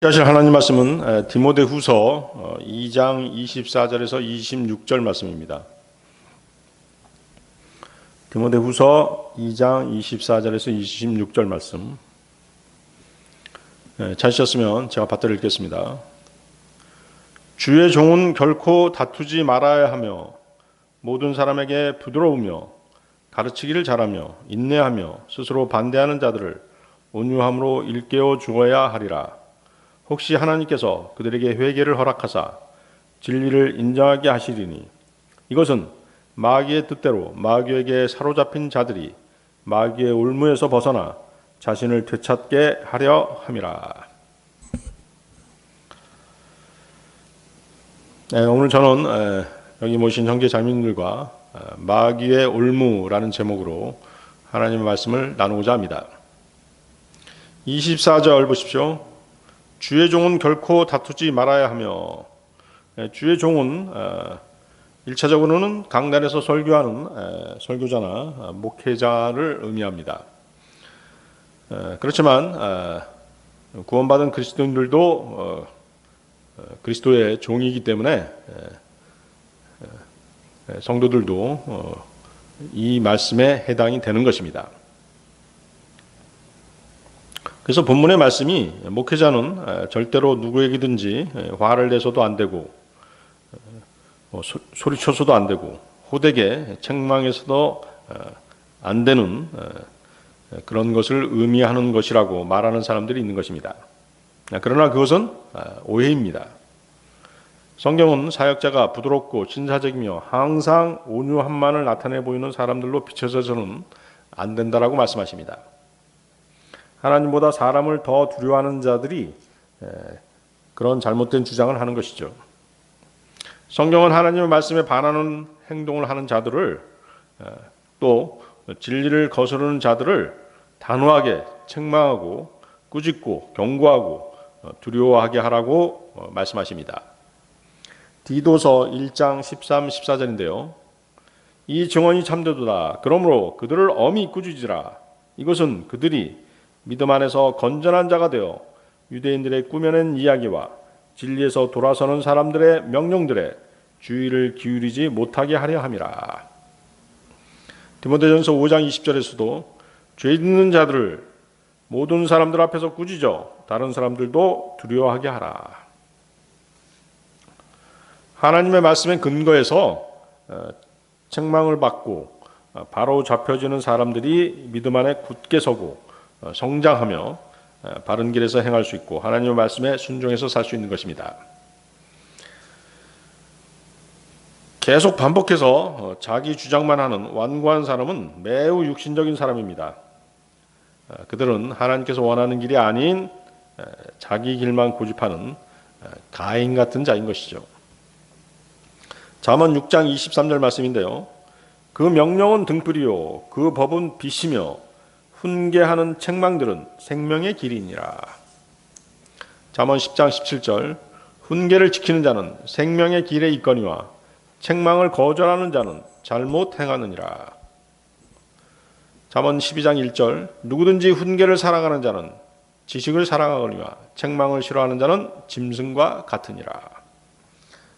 하실 하나님 말씀은 디모데후서 2장 24절에서 26절 말씀입니다. 디모데후서 2장 24절에서 26절 말씀. 찾으셨으면 제가 받들어 읽겠습니다. 주의 종은 결코 다투지 말아야 하며 모든 사람에게 부드러우며 가르치기를 잘하며 인내하며 스스로 반대하는 자들을 온유함으로 일깨워 주어야 하리라. 혹시 하나님께서 그들에게 회개를 허락하사 진리를 인정하게 하시리니 이것은 마귀의 뜻대로 마귀에게 사로잡힌 자들이 마귀의 올무에서 벗어나 자신을 되찾게 하려 함이라. 오늘 저는 여기 모신 형제 자매님들과 마귀의 올무라는 제목으로 하나님의 말씀을 나누고자 합니다. 24절 보십시오. 주의 종은 결코 다투지 말아야 하며, 주의 종은 1차적으로는 강단에서 설교하는 설교자나 목회자를 의미합니다. 그렇지만 구원받은 그리스도인들도 그리스도의 종이기 때문에 성도들도 이 말씀에 해당이 되는 것입니다. 그래서 본문의 말씀이 목회자는 절대로 누구에게든지 화를 내서도 안 되고 소리쳐서도 안 되고 호되게 책망해서도 안 되는 그런 것을 의미하는 것이라고 말하는 사람들이 있는 것입니다. 그러나 그것은 오해입니다. 성경은 사역자가 부드럽고 신사적이며 항상 온유함만을 나타내 보이는 사람들로 비춰져서는 안 된다라고 말씀하십니다. 하나님보다 사람을 더 두려워하는 자들이 그런 잘못된 주장을 하는 것이죠. 성경은 하나님의 말씀에 반하는 행동을 하는 자들을 또 진리를 거스르는 자들을 단호하게 책망하고 꾸짖고 경고하고 두려워하게 하라고 말씀하십니다. 디도서 1장 13, 14절인데요. 이 증언이 참되도다. 그러므로 그들을 엄히 꾸짖으라. 이것은 그들이 믿음 안에서 건전한 자가 되어 유대인들의 꾸며낸 이야기와 진리에서 돌아서는 사람들의 명령들에 주의를 기울이지 못하게 하려 함이라. 디모데전서 5장 20절에서도 죄 짓는 자들을 모든 사람들 앞에서 꾸짖어 다른 사람들도 두려워하게 하라. 하나님의 말씀에 근거해서 책망을 받고 바로 잡혀지는 사람들이 믿음 안에 굳게 서고 성장하며 바른 길에서 행할 수 있고 하나님의 말씀에 순종해서 살 수 있는 것입니다. 계속 반복해서 자기 주장만 하는 완고한 사람은 매우 육신적인 사람입니다. 그들은 하나님께서 원하는 길이 아닌 자기 길만 고집하는 가인 같은 자인 것이죠. 잠언 6장 23절 말씀인데요. 그 명령은 등불이요 그 법은 빛이며 훈계하는 책망들은 생명의 길이니라. 잠언 10장 17절 훈계를 지키는 자는 생명의 길에 있거니와 책망을 거절하는 자는 잘못 행하느니라. 잠언 12장 1절 누구든지 훈계를 사랑하는 자는 지식을 사랑하거니와 책망을 싫어하는 자는 짐승과 같으니라.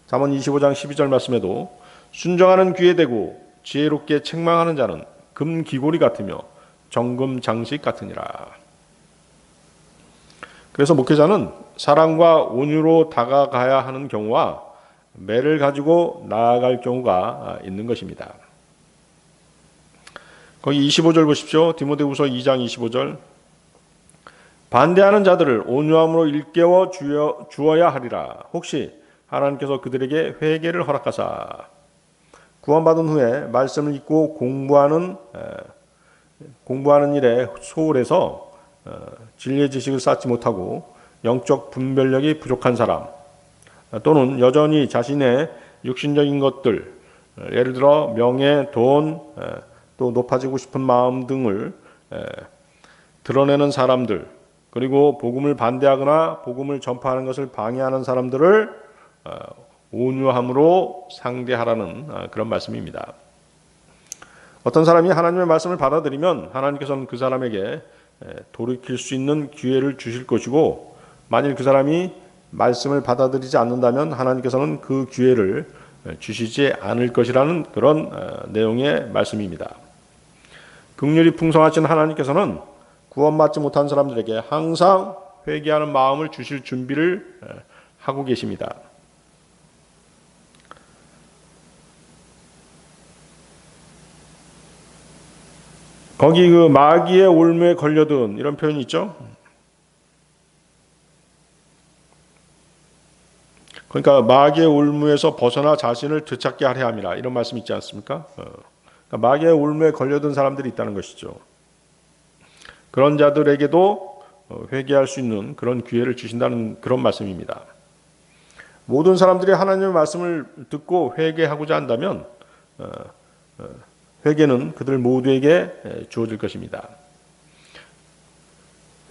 잠언 25장 12절 말씀에도 순종하는 귀에 대고 지혜롭게 책망하는 자는 금 귀고리 같으며 정금 장식 같으니라. 그래서 목회자는 사랑과 온유로 다가가야 하는 경우와 매를 가지고 나아갈 경우가 있는 것입니다. 거기 25절 보십시오. 디모데후서 2장 25절 반대하는 자들을 온유함으로 일깨워 주어야 하리라. 혹시 하나님께서 그들에게 회개를 허락하사 구원받은 후에 말씀을 읽고 공부하는 일에 소홀해서 진리의 지식을 쌓지 못하고 영적 분별력이 부족한 사람 또는 여전히 자신의 육신적인 것들 예를 들어 명예, 돈, 또 높아지고 싶은 마음 등을 드러내는 사람들 그리고 복음을 반대하거나 복음을 전파하는 것을 방해하는 사람들을 온유함으로 상대하라는 그런 말씀입니다. 어떤 사람이 하나님의 말씀을 받아들이면 하나님께서는 그 사람에게 돌이킬 수 있는 기회를 주실 것이고 만일 그 사람이 말씀을 받아들이지 않는다면 하나님께서는 그 기회를 주시지 않을 것이라는 그런 내용의 말씀입니다. 긍휼이 풍성하신 하나님께서는 구원받지 못한 사람들에게 항상 회개하는 마음을 주실 준비를 하고 계십니다. 거기 그 마귀의 올무에 걸려든 이런 표현이 있죠. 그러니까 마귀의 올무에서 벗어나 자신을 되찾게 하려 함이라 이런 말씀 있지 않습니까? 그러니까 마귀의 올무에 걸려든 사람들이 있다는 것이죠. 그런 자들에게도 회개할 수 있는 그런 기회를 주신다는 그런 말씀입니다. 모든 사람들이 하나님의 말씀을 듣고 회개하고자 한다면 회개는 그들 모두에게 주어질 것입니다.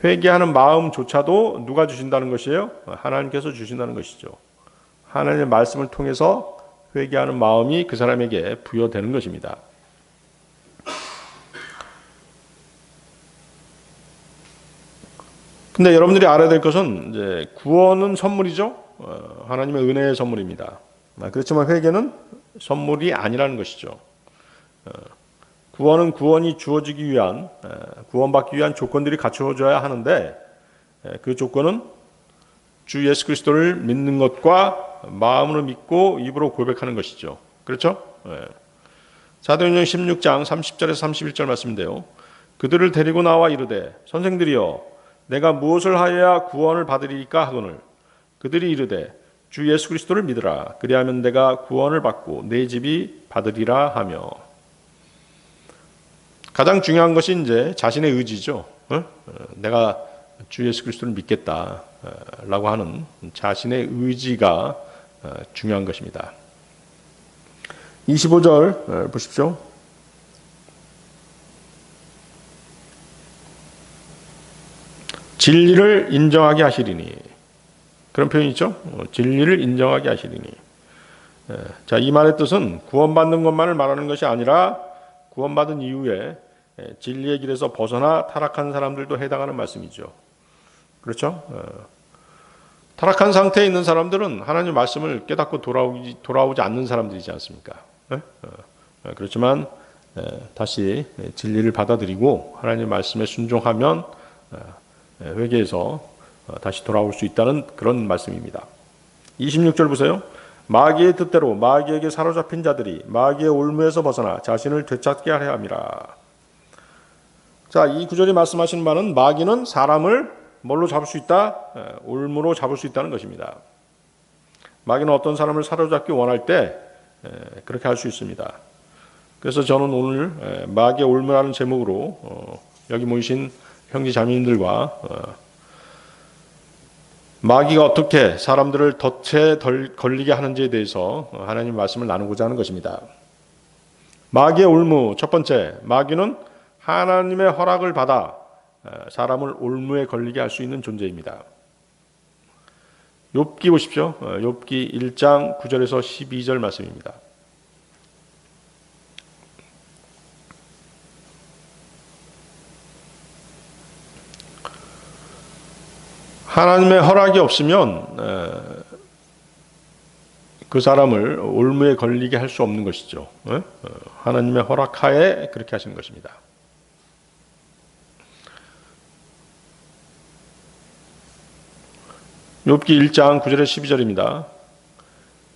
회개하는 마음조차도 누가 주신다는 것이에요? 하나님께서 주신다는 것이죠. 하나님의 말씀을 통해서 회개하는 마음이 그 사람에게 부여되는 것입니다. 근데 여러분들이 알아야 될 것은 이제 구원은 선물이죠. 하나님의 은혜의 선물입니다. 그렇지만 회개는 선물이 아니라는 것이죠. 구원은 구원이 주어지기 위한 구원받기 위한 조건들이 갖춰져야 하는데 그 조건은 주 예수 그리스도를 믿는 것과 마음으로 믿고 입으로 고백하는 것이죠. 그렇죠? 사도행전 16장 30절에서 31절 말씀인데요. 그들을 데리고 나와 이르되 선생들이여 내가 무엇을 하여야 구원을 받으리까 하거늘 그들이 이르되 주 예수 그리스도를 믿으라 그리하면 내가 구원을 받고 내 집이 받으리라 하며 가장 중요한 것이 이제 자신의 의지죠. 내가 주 예수 그리스도를 믿겠다라고 하는 자신의 의지가 중요한 것입니다. 25절 보십시오. 진리를 인정하게 하시리니 그런 표현이 있죠. 진리를 인정하게 하시리니 자, 이 말의 뜻은 구원받는 것만을 말하는 것이 아니라 구원받은 이후에 진리의 길에서 벗어나 타락한 사람들도 해당하는 말씀이죠. 그렇죠? 타락한 상태에 있는 사람들은 하나님 말씀을 깨닫고 돌아오지 않는 사람들이지 않습니까? 그렇지만 다시 진리를 받아들이고 하나님 말씀에 순종하면 회개해서 다시 돌아올 수 있다는 그런 말씀입니다. 26절 보세요. 마귀의 뜻대로 마귀에게 사로잡힌 자들이 마귀의 올무에서 벗어나 자신을 되찾게 하려 함이라. 자, 이 구절이 말씀하시는 바는 마귀는 사람을 뭘로 잡을 수 있다? 올무로 잡을 수 있다는 것입니다. 마귀는 어떤 사람을 사로잡기 원할 때 그렇게 할 수 있습니다. 그래서 저는 오늘 마귀의 올무라는 제목으로 여기 모이신 형제 자매님들과 마귀가 어떻게 사람들을 덫에 걸리게 하는지에 대해서 하나님 말씀을 나누고자 하는 것입니다. 마귀의 올무 첫 번째, 마귀는 하나님의 허락을 받아 사람을 올무에 걸리게 할 수 있는 존재입니다. 욥기 보십시오. 욥기 1장 9절에서 12절 말씀입니다. 하나님의 허락이 없으면 그 사람을 올무에 걸리게 할 수 없는 것이죠. 하나님의 허락하에 그렇게 하시는 것입니다. 욥기 1장 9절에 12절입니다.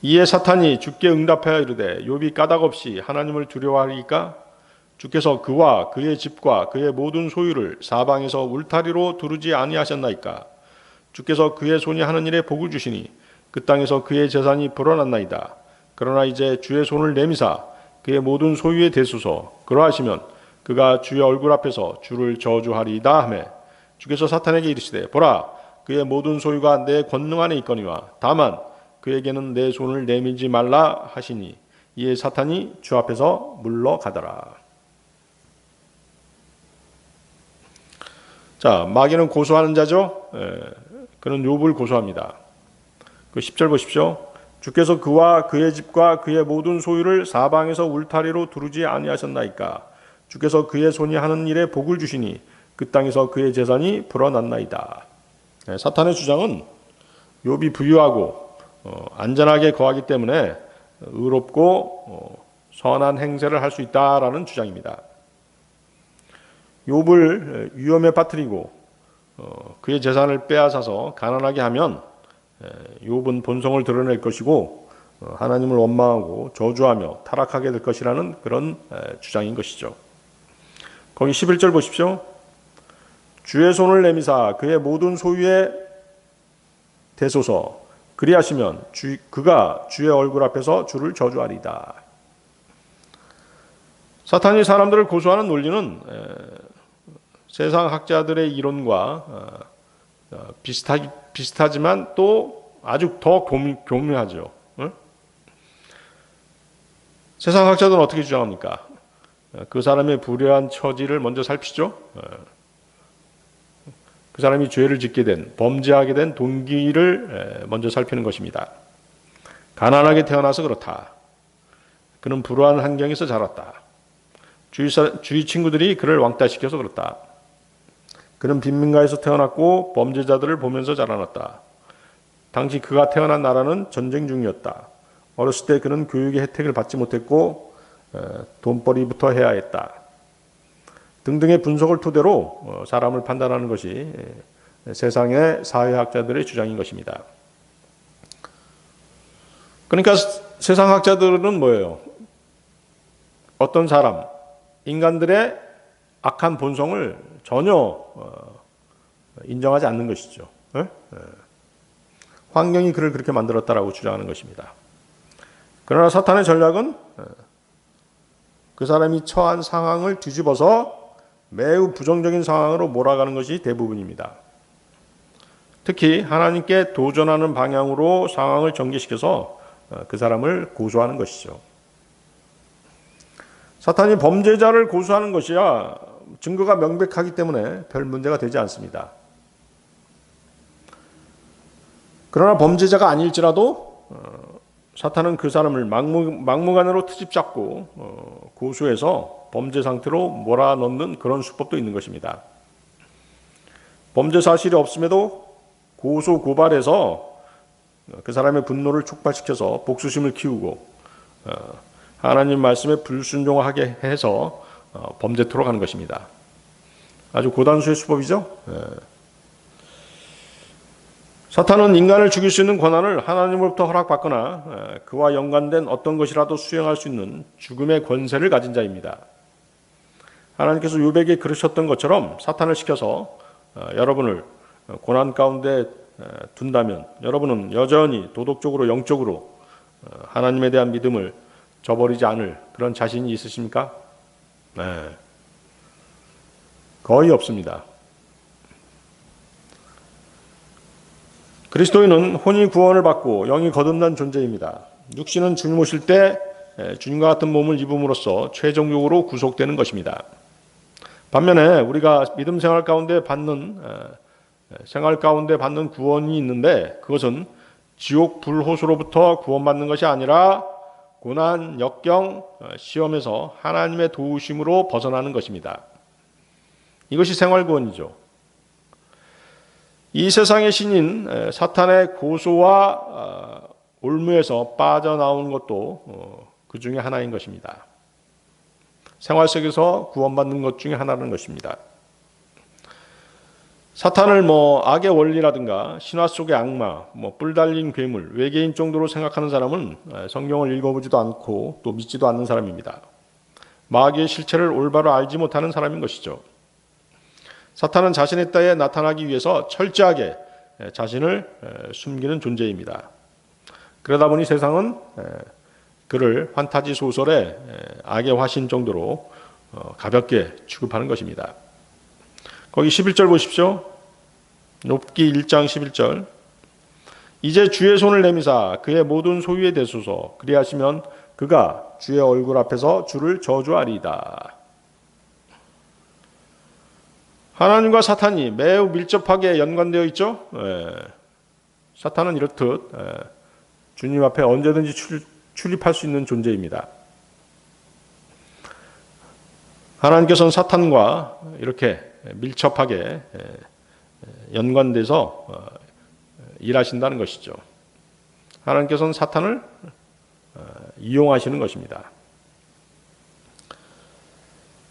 이에 사탄이 주께 응답하여 이르되 욥이 까닭없이 하나님을 두려워하리까? 주께서 그와 그의 집과 그의 모든 소유를 사방에서 울타리로 두르지 아니하셨나이까? 주께서 그의 손이 하는 일에 복을 주시니 그 땅에서 그의 재산이 불어났나이다. 그러나 이제 주의 손을 내미사 그의 모든 소유에 대소서. 그러하시면 그가 주의 얼굴 앞에서 주를 저주하리이다 하매 주께서 사탄에게 이르시되 보라 그의 모든 소유가 내 권능 안에 있거니와 다만 그에게는 내 손을 내밀지 말라 하시니 이에 사탄이 주 앞에서 물러가더라. 자, 마귀는 고소하는 자죠. 그는 욥을 고소합니다. 그 10절 보십시오. 주께서 그와 그의 집과 그의 모든 소유를 사방에서 울타리로 두르지 아니하셨나이까? 주께서 그의 손이 하는 일에 복을 주시니 그 땅에서 그의 재산이 불어났나이다. 사탄의 주장은 욥이 부유하고 안전하게 거하기 때문에 의롭고 선한 행세를 할 수 있다라는 주장입니다. 욥을 위험에 빠뜨리고 그의 재산을 빼앗아서 가난하게 하면 욥은 본성을 드러낼 것이고 하나님을 원망하고 저주하며 타락하게 될 것이라는 그런 주장인 것이죠. 거기 11절 보십시오. 주의 손을 내미사 그의 모든 소유에 대소서. 그리하시면 그가 주의 얼굴 앞에서 주를 저주하리다. 사탄이 사람들을 고소하는 논리는 세상 학자들의 이론과 비슷하지만 또 아주 더 교묘하죠. 세상 학자들은 어떻게 주장합니까? 그 사람의 불의한 처지를 먼저 살피죠. 그 사람이 죄를 짓게 된, 범죄하게 된 동기를 먼저 살피는 것입니다. 가난하게 태어나서 그렇다. 그는 불우한 환경에서 자랐다. 주위 친구들이 그를 왕따시켜서 그렇다. 그는 빈민가에서 태어났고 범죄자들을 보면서 자라났다. 당시 그가 태어난 나라는 전쟁 중이었다. 어렸을 때 그는 교육의 혜택을 받지 못했고 돈벌이부터 해야 했다. 등등의 분석을 토대로 사람을 판단하는 것이 세상의 사회학자들의 주장인 것입니다. 그러니까 세상학자들은 뭐예요? 어떤 사람, 인간들의 악한 본성을 전혀 인정하지 않는 것이죠. 환경이 그를 그렇게 만들었다라고 주장하는 것입니다. 그러나 사탄의 전략은 그 사람이 처한 상황을 뒤집어서 매우 부정적인 상황으로 몰아가는 것이 대부분입니다. 특히 하나님께 도전하는 방향으로 상황을 전개시켜서 그 사람을 고소하는 것이죠. 사탄이 범죄자를 고소하는 것이야 증거가 명백하기 때문에 별 문제가 되지 않습니다. 그러나 범죄자가 아닐지라도 사탄은 그 사람을 막무가내로 트집 잡고 고소해서 범죄 상태로 몰아넣는 그런 수법도 있는 것입니다. 범죄 사실이 없음에도 고소 고발해서 그 사람의 분노를 촉발시켜서 복수심을 키우고 하나님 말씀에 불순종하게 해서 범죄토록 하는 것입니다. 아주 고단수의 수법이죠. 사탄은 인간을 죽일 수 있는 권한을 하나님으로부터 허락받거나 그와 연관된 어떤 것이라도 수행할 수 있는 죽음의 권세를 가진 자입니다. 하나님께서 욥에게 그러셨던 것처럼 사탄을 시켜서 여러분을 고난 가운데 둔다면 여러분은 여전히 도덕적으로 영적으로 하나님에 대한 믿음을 저버리지 않을 그런 자신이 있으십니까? 네. 거의 없습니다. 그리스도인은 혼이 구원을 받고 영이 거듭난 존재입니다. 육신은 주님 오실 때 주님과 같은 몸을 입음으로써 최종적으로 구속되는 것입니다. 반면에 우리가 믿음 생활 가운데 받는 구원이 있는데 그것은 지옥 불호수로부터 구원받는 것이 아니라 고난, 역경, 시험에서 하나님의 도우심으로 벗어나는 것입니다. 이것이 생활 구원이죠. 이 세상의 신인 사탄의 고소와 올무에서 빠져나오는 것도 그 중에 하나인 것입니다. 생활 속에서 구원받는 것 중에 하나라는 것입니다. 사탄을 악의 원리라든가 신화 속의 악마, 뿔 달린 괴물, 외계인 정도로 생각하는 사람은 성경을 읽어보지도 않고 또 믿지도 않는 사람입니다. 마귀의 실체를 올바로 알지 못하는 사람인 것이죠. 사탄은 자신의 때에 나타나기 위해서 철저하게 자신을 숨기는 존재입니다. 그러다 보니 세상은 그를 판타지 소설의 악의 화신 정도로 가볍게 취급하는 것입니다. 거기 11절 보십시오. 욥기 1장 11절. 이제 주의 손을 내미사 그의 모든 소유에 대소서. 그리하시면 그가 주의 얼굴 앞에서 주를 저주하리이다. 하나님과 사탄이 매우 밀접하게 연관되어 있죠. 사탄은 이렇듯 주님 앞에 언제든지 출입할 수 있는 존재입니다. 하나님께서는 사탄과 이렇게 밀접하게 연관돼서 일하신다는 것이죠. 하나님께서는 사탄을 이용하시는 것입니다.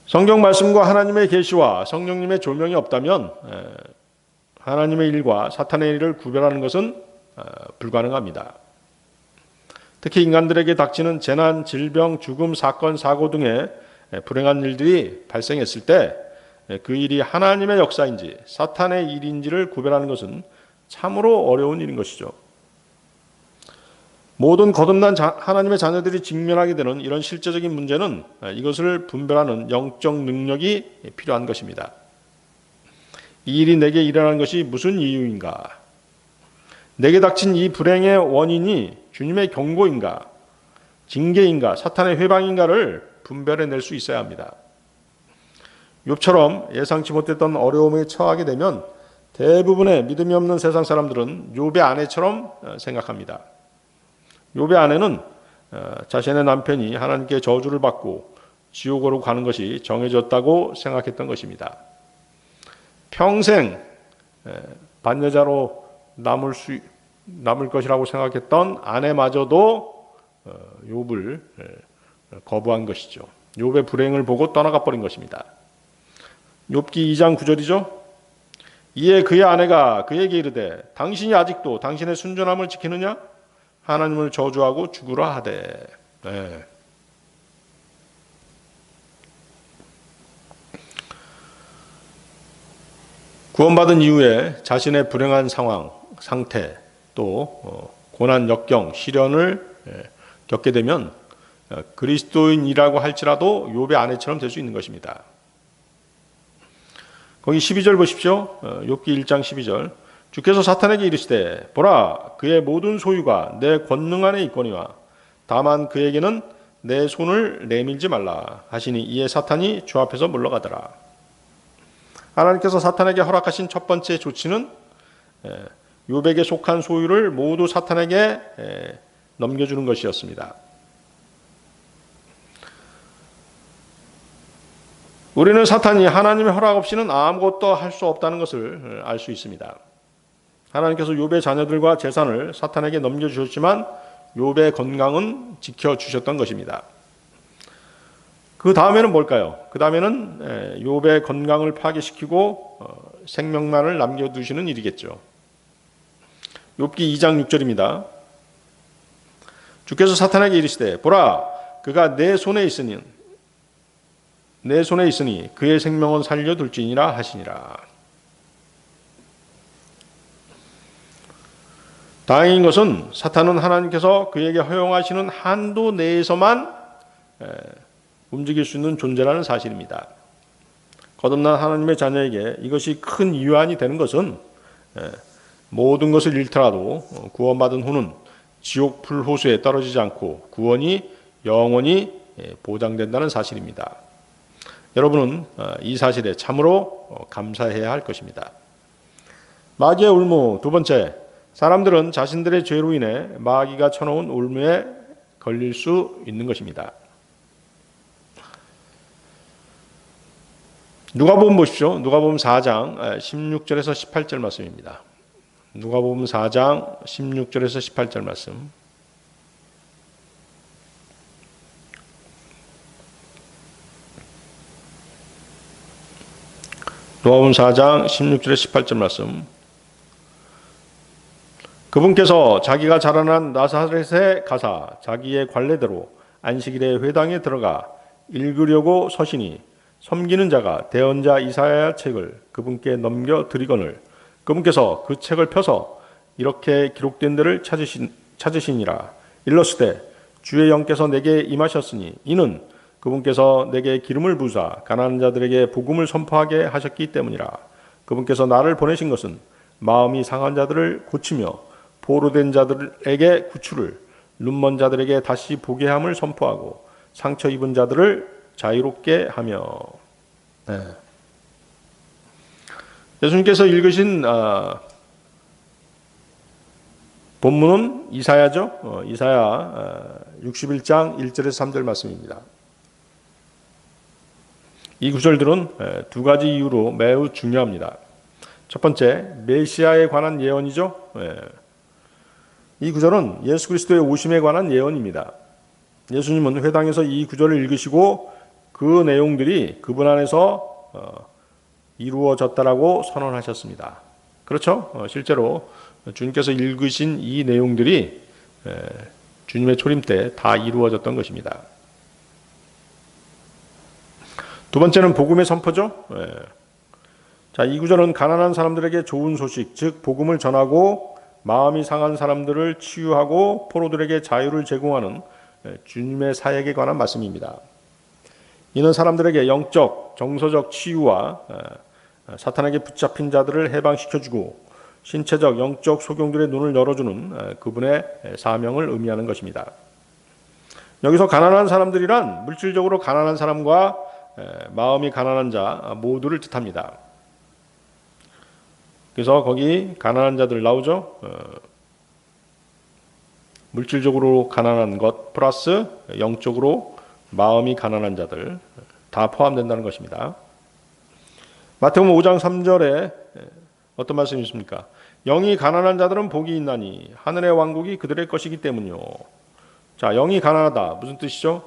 성경 말씀과 하나님의 계시와 성령님의 조명이 없다면 하나님의 일과 사탄의 일을 구별하는 것은 불가능합니다. 특히 인간들에게 닥치는 재난, 질병, 죽음, 사건, 사고 등의 불행한 일들이 발생했을 때 그 일이 하나님의 역사인지 사탄의 일인지를 구별하는 것은 참으로 어려운 일인 것이죠. 모든 거듭난 하나님의 자녀들이 직면하게 되는 이런 실제적인 문제는 이것을 분별하는 영적 능력이 필요한 것입니다. 이 일이 내게 일어난 것이 무슨 이유인가? 내게 닥친 이 불행의 원인이 주님의 경고인가? 징계인가? 사탄의 회방인가를 분별해낼 수 있어야 합니다. 욥처럼 예상치 못했던 어려움에 처하게 되면 대부분의 믿음이 없는 세상 사람들은 욥의 아내처럼 생각합니다. 욥의 아내는 자신의 남편이 하나님께 저주를 받고 지옥으로 가는 것이 정해졌다고 생각했던 것입니다. 평생 반여자로 남을 것이라고 생각했던 아내마저도 욥을 거부한 것이죠. 욥의 불행을 보고 떠나가 버린 것입니다. 욥기 2장 9절이죠. 이에 그의 아내가 그에게 이르되 당신이 아직도 당신의 순전함을 지키느냐? 하나님을 저주하고 죽으라 하되. 구원받은 이후에 자신의 불행한 상태 또 고난, 역경, 시련을 겪게 되면 그리스도인이라고 할지라도 욥의 아내처럼 될 수 있는 것입니다. 거기 12절 보십시오. 욥기 1장 12절. 주께서 사탄에게 이르시되 보라 그의 모든 소유가 내 권능 안에 있거니와 다만 그에게는 내 손을 내밀지 말라 하시니 이에 사탄이 주 앞에서 물러가더라. 하나님께서 사탄에게 허락하신 첫 번째 조치는 욥에게 속한 소유를 모두 사탄에게 넘겨주는 것이었습니다. 우리는 사탄이 하나님의 허락 없이는 아무것도 할 수 없다는 것을 알 수 있습니다. 하나님께서 욥의 자녀들과 재산을 사탄에게 넘겨주셨지만 욥의 건강은 지켜주셨던 것입니다. 그 다음에는 뭘까요? 그 다음에는 욥의 건강을 파괴시키고 생명만을 남겨두시는 일이겠죠. 욥기 2장 6절입니다. 주께서 사탄에게 이르시되 보라 그가 내 손에 있으니 그의 생명은 살려둘지니라 하시니라. 다행인 것은 사탄은 하나님께서 그에게 허용하시는 한도 내에서만 움직일 수 있는 존재라는 사실입니다. 거듭난 하나님의 자녀에게 이것이 큰 유한이 되는 것은 모든 것을 잃더라도 구원받은 후는 지옥 불호수에 떨어지지 않고 구원이 영원히 보장된다는 사실입니다. 여러분은 이 사실에 참으로 감사해야 할 것입니다. 마귀의 울무 두 번째, 사람들은 자신들의 죄로 인해 마귀가 쳐놓은 울무에 걸릴 수 있는 것입니다. 누가복음 보십시오. 누가복음 4장 16절에서 18절 말씀입니다. 누가복음 4장 16절에서 18절 말씀. 누가복음 4장 16절에서 18절 말씀. 그분께서 자기가 자라난 나사렛에 가사 자기의 관례대로 안식일에 회당에 들어가 읽으려고 서시니 섬기는 자가 대언자 이사야 책을 그분께 넘겨 드리거늘 그분께서 그 책을 펴서 이렇게 기록된 데를 찾으시니라. 일러스되 주의 영께서 내게 임하셨으니 이는 그분께서 내게 기름을 부으사 가난한 자들에게 복음을 선포하게 하셨기 때문이라. 그분께서 나를 보내신 것은 마음이 상한 자들을 고치며 포로된 자들에게 구출을, 눈먼 자들에게 다시 보게 함을 선포하고 상처 입은 자들을 자유롭게 하며. 예수님께서 읽으신 본문은 이사야죠. 이사야 61장 1절에서 3절 말씀입니다. 이 구절들은 두 가지 이유로 매우 중요합니다. 첫 번째, 메시아에 관한 예언이죠. 이 구절은 예수 그리스도의 오심에 관한 예언입니다. 예수님은 회당에서 이 구절을 읽으시고 그 내용들이 그분 안에서 이루어졌다라고 선언하셨습니다. 그렇죠? 실제로 주님께서 읽으신 이 내용들이 주님의 초림 때 다 이루어졌던 것입니다. 두 번째는 복음의 선포죠. 자, 이 구절은 가난한 사람들에게 좋은 소식, 즉 복음을 전하고 마음이 상한 사람들을 치유하고 포로들에게 자유를 제공하는 주님의 사역에 관한 말씀입니다. 이는 사람들에게 영적, 정서적 치유와 사탄에게 붙잡힌 자들을 해방시켜주고 신체적, 영적 소경들의 눈을 열어주는 그분의 사명을 의미하는 것입니다. 여기서 가난한 사람들이란 물질적으로 가난한 사람과 마음이 가난한 자 모두를 뜻합니다. 그래서 거기 가난한 자들 나오죠. 물질적으로 가난한 것 플러스 영적으로 마음이 가난한 자들 다 포함된다는 것입니다. 마태복음 5장 3절에 어떤 말씀이 있습니까? 영이 가난한 자들은 복이 있나니 하늘의 왕국이 그들의 것이기 때문이요. 자, 영이 가난하다 무슨 뜻이죠?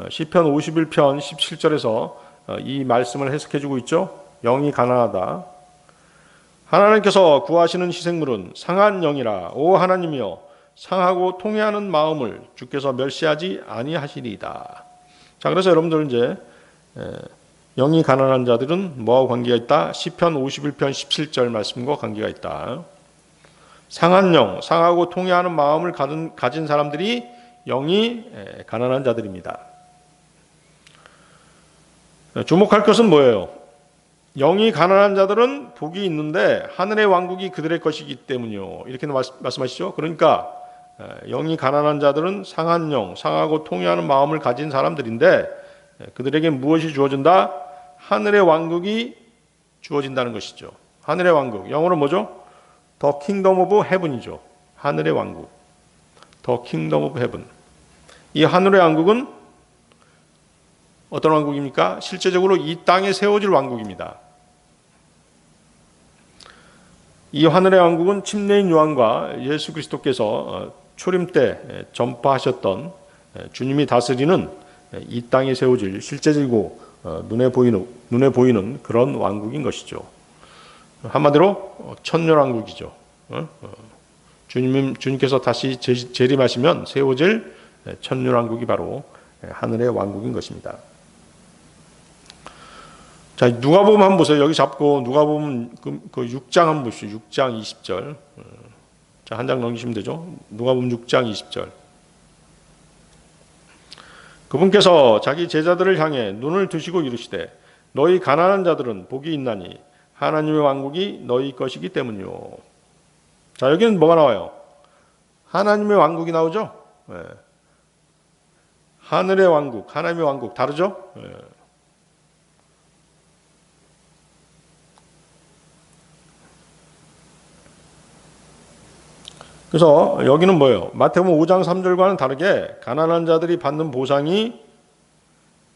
시편 51편 17절에서 이 말씀을 해석해주고 있죠. 영이 가난하다. 하나님께서 구하시는 희생물은 상한 영이라. 오 하나님이여, 상하고 통회하는 마음을 주께서 멸시하지 아니하시리이다. 자, 그래서 여러분들 이제 영이 가난한 자들은 뭐하고 관계가 있다? 시편 51편 17절 말씀과 관계가 있다. 상한 영, 상하고 통회하는 마음을 가진 사람들이 영이 가난한 자들입니다. 주목할 것은 뭐예요? 영이 가난한 자들은 복이 있는데 하늘의 왕국이 그들의 것이기 때문이요. 이렇게 말씀하시죠. 그러니까 영이 가난한 자들은 상한 영, 상하고 통회하는 마음을 가진 사람들인데 그들에게 무엇이 주어진다? 하늘의 왕국이 주어진다는 것이죠. 하늘의 왕국, 영어로 뭐죠? The Kingdom of Heaven이죠. 하늘의 왕국, The Kingdom of Heaven. 이 하늘의 왕국은 어떤 왕국입니까? 실제적으로 이 땅에 세워질 왕국입니다. 이 하늘의 왕국은 침례인 요한과 예수 그리스도께서 초림 때 전파하셨던 주님이 다스리는 이 땅에 세워질 실제적이고 눈에 보이는 그런 왕국인 것이죠. 한마디로 천년왕국이죠. 주님께서 다시 재림하시면 세워질 천년왕국이 바로 하늘의 왕국인 것입니다. 자, 누가복음 한번 보세요. 여기 잡고 누가복음 그 6장 한번 보시죠. 6장 20절. 자, 한 장 넘기시면 되죠. 누가복음 6장 20절. 그분께서 자기 제자들을 향해 눈을 드시고 이르시되 너희 가난한 자들은 복이 있나니 하나님의 왕국이 너희 것이기 때문이요. 자, 여기는 뭐가 나와요? 하나님의 왕국이 나오죠. 네. 하늘의 왕국, 하나님의 왕국 다르죠? 네. 그래서 여기는 뭐예요? 마태복음 5장 3절과는 다르게 가난한 자들이 받는 보상이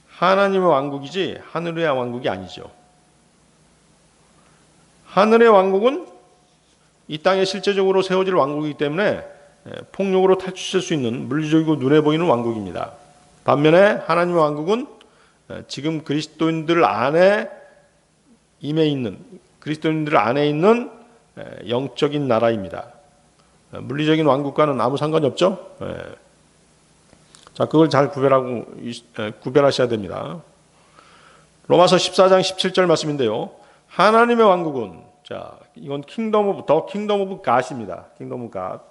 하나님의 왕국이지 하늘의 왕국이 아니죠. 하늘의 왕국은 이 땅에 실제적으로 세워질 왕국이기 때문에 폭력으로 탈취할 수 있는 물리적이고 눈에 보이는 왕국입니다. 반면에 하나님의 왕국은 지금 그리스도인들 안에 그리스도인들 안에 있는 영적인 나라입니다. 물리적인 왕국과는 아무 상관이 없죠. 자, 그걸 잘 구별하셔야 됩니다. 로마서 14장 17절 말씀인데요. 하나님의 왕국은, 자, 이건 킹덤 오브 갓입니다. 킹덤 오브 갓.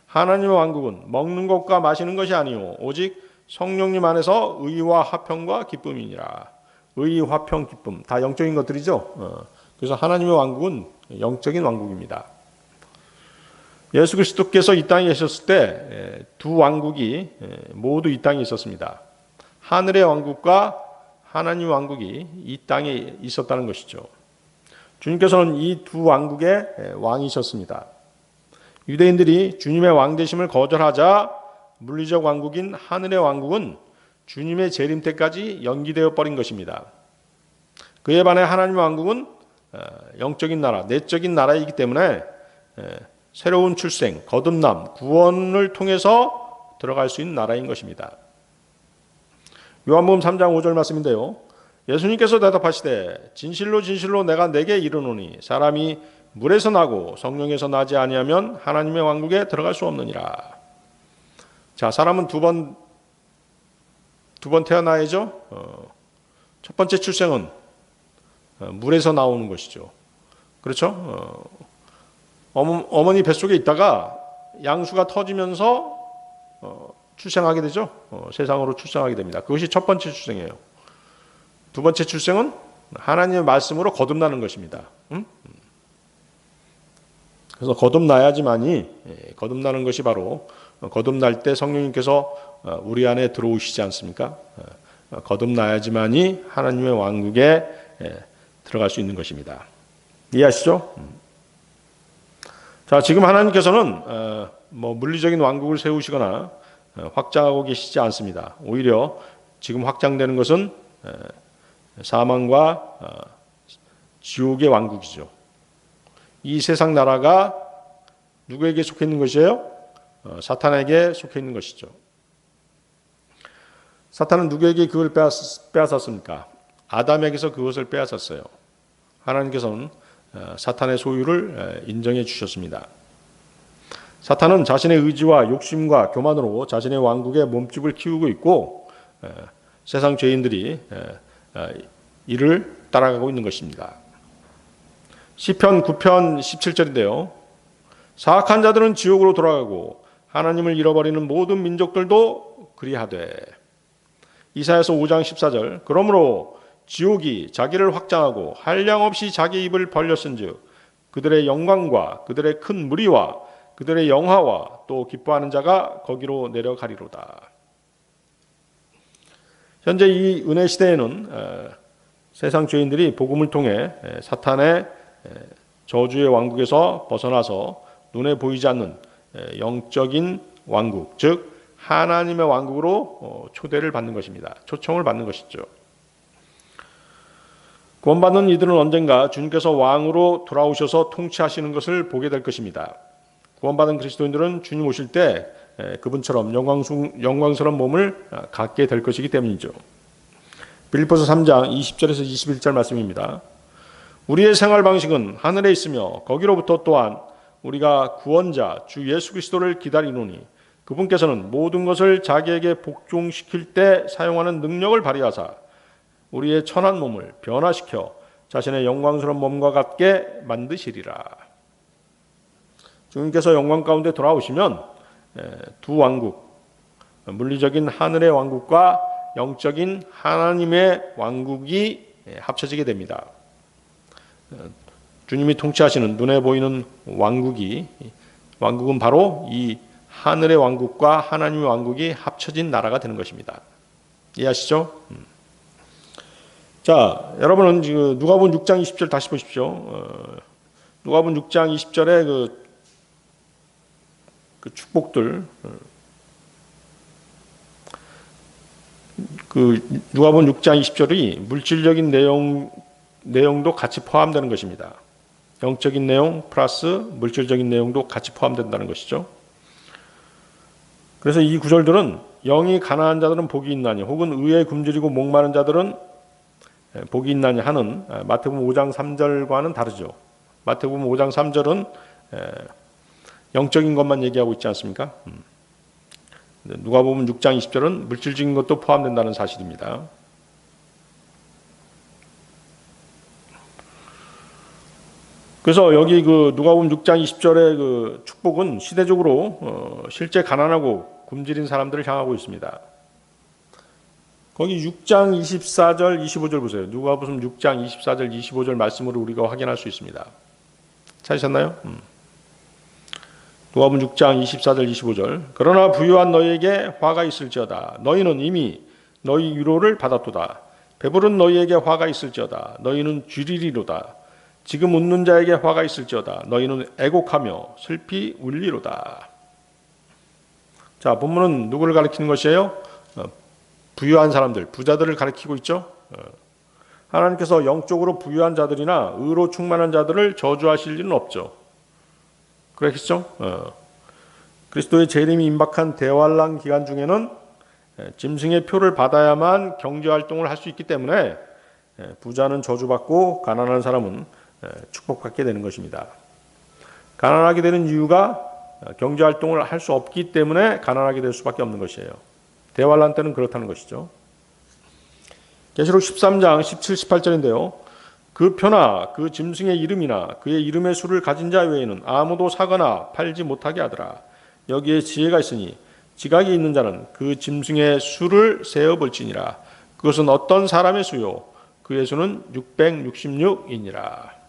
하나님의 왕국은 먹는 것과 마시는 것이 아니요 오직 성령님 안에서 의와 화평과 기쁨이니라. 의, 화평, 기쁨 다 영적인 것들이죠. 그래서 하나님의 왕국은 영적인 왕국입니다. 예수 그리스도께서 이 땅에 계셨을 때 두 왕국이 모두 이 땅에 있었습니다. 하늘의 왕국과 하나님의 왕국이 이 땅에 있었다는 것이죠. 주님께서는 이 두 왕국의 왕이셨습니다. 유대인들이 주님의 왕되심을 거절하자 물리적 왕국인 하늘의 왕국은 주님의 재림 때까지 연기되어 버린 것입니다. 그에 반해 하나님의 왕국은 영적인 나라, 내적인 나라이기 때문에 새로운 출생, 거듭남, 구원을 통해서 들어갈 수 있는 나라인 것입니다. 요한복음 3장 5절 말씀인데요. 예수님께서 대답하시되 진실로 진실로 내가 내게 이르노니 사람이 물에서 나고 성령에서 나지 아니하면 하나님의 왕국에 들어갈 수 없느니라. 자, 사람은 두 번 태어나야죠. 첫 번째 출생은 물에서 나오는 것이죠. 그렇죠? 어머니 뱃속에 있다가 양수가 터지면서 출생하게 되죠. 세상으로 출생하게 됩니다. 그것이 첫 번째 출생이에요. 두 번째 출생은 하나님의 말씀으로 거듭나는 것입니다. 그래서 거듭나는 것이 바로 거듭날 때 성령님께서 우리 안에 들어오시지 않습니까? 거듭나야지만이 하나님의 왕국에 들어갈 수 있는 것입니다. 이해하시죠? 자, 지금 하나님께서는 물리적인 왕국을 세우시거나 확장하고 계시지 않습니다. 오히려 지금 확장되는 것은 사망과 지옥의 왕국이죠. 이 세상 나라가 누구에게 속해 있는 것이에요? 사탄에게 속해 있는 것이죠. 사탄은 누구에게 그걸 빼앗았습니까? 아담에게서 그것을 빼앗았어요. 하나님께서는 사탄의 소유를 인정해 주셨습니다. 사탄은 자신의 의지와 욕심과 교만으로 자신의 왕국의 몸집을 키우고 있고 세상 죄인들이 이를 따라가고 있는 것입니다. 시편 9편 17절인데요. 사악한 자들은 지옥으로 돌아가고 하나님을 잃어버리는 모든 민족들도 그리하되. 이사야서 5장 14절. 그러므로 지옥이 자기를 확장하고 한량없이 자기 입을 벌렸은즉 그들의 영광과 그들의 큰 무리와 그들의 영화와 또 기뻐하는 자가 거기로 내려가리로다. 현재 이 은혜 시대에는 세상 죄인들이 복음을 통해 사탄의 저주의 왕국에서 벗어나서 눈에 보이지 않는 영적인 왕국, 즉 하나님의 왕국으로 초대를 받는 것입니다. 초청을 받는 것이죠. 구원받는 이들은 언젠가 주님께서 왕으로 돌아오셔서 통치하시는 것을 보게 될 것입니다. 구원받은 그리스도인들은 주님 오실 때 그분처럼 영광스러운 몸을 갖게 될 것이기 때문이죠. 빌립보서 3장 20절에서 21절 말씀입니다. 우리의 생활 방식은 하늘에 있으며 거기로부터 또한 우리가 구원자 주 예수 그리스도를 기다리노니 그분께서는 모든 것을 자기에게 복종시킬 때 사용하는 능력을 발휘하사 우리의 천한 몸을 변화시켜 자신의 영광스러운 몸과 같게 만드시리라. 주님께서 영광 가운데 돌아오시면 두 왕국, 물리적인 하늘의 왕국과 영적인 하나님의 왕국이 합쳐지게 됩니다. 주님이 통치하시는 눈에 보이는 왕국은 바로 이 하늘의 왕국과 하나님의 왕국이 합쳐진 나라가 되는 것입니다. 이해하시죠? 자, 여러분은 지금 누가복음 6장 20절 다시 보십시오. 누가복음 6장 20절에 그 축복들, 누가복음 6장 20절이 물질적인 내용도 같이 포함되는 것입니다. 영적인 내용 플러스 물질적인 내용도 같이 포함된다는 것이죠. 그래서 이 구절들은 영이 가난한 자들은 복이 있나니 혹은 의에 굶주리고 목마른 자들은 복이 있나니 하는 마태복음 5장 3절과는 다르죠. 마태복음 5장 3절은 영적인 것만 얘기하고 있지 않습니까? 누가복음 6장 20절은 물질적인 것도 포함된다는 사실입니다. 그래서 여기 누가복음 6장 20절의 그 축복은 시대적으로 실제 가난하고 굶주린 사람들을 향하고 있습니다. 거기 6장 24절 25절 보세요. 누가복음 6장 24절 25절 말씀으로 우리가 확인할 수 있습니다. 찾으셨나요? 누가복음 6장 24절 25절. 그러나 부유한 너희에게 화가 있을지어다. 너희는 이미 너희 위로를 받았도다. 배부른 너희에게 화가 있을지어다. 너희는 주리리로다. 지금 웃는 자에게 화가 있을지어다. 너희는 애곡하며 슬피 울리로다. 자, 본문은 누구를 가리키는 것이에요? 부유한 사람들, 부자들을 가리키고 있죠. 하나님께서 영적으로 부유한 자들이나 의로 충만한 자들을 저주하실 일은 없죠. 그렇겠죠? 그리스도의 재림이 임박한 대환란 기간 중에는 짐승의 표를 받아야만 경제활동을 할 수 있기 때문에 부자는 저주받고 가난한 사람은 축복받게 되는 것입니다. 가난하게 되는 이유가 경제활동을 할 수 없기 때문에 가난하게 될 수밖에 없는 것이에요. 대환란 때는 그렇다는 것이죠. 계시록 13장 17, 18절인데요. 그 표나 그 짐승의 이름이나 그의 이름의 수를 가진 자 외에는 아무도 사거나 팔지 못하게 하더라. 여기에 지혜가 있으니 지각이 있는 자는 그 짐승의 수를 세어볼지니라. 그것은 어떤 사람의 수요? 그의 수는 666이니라.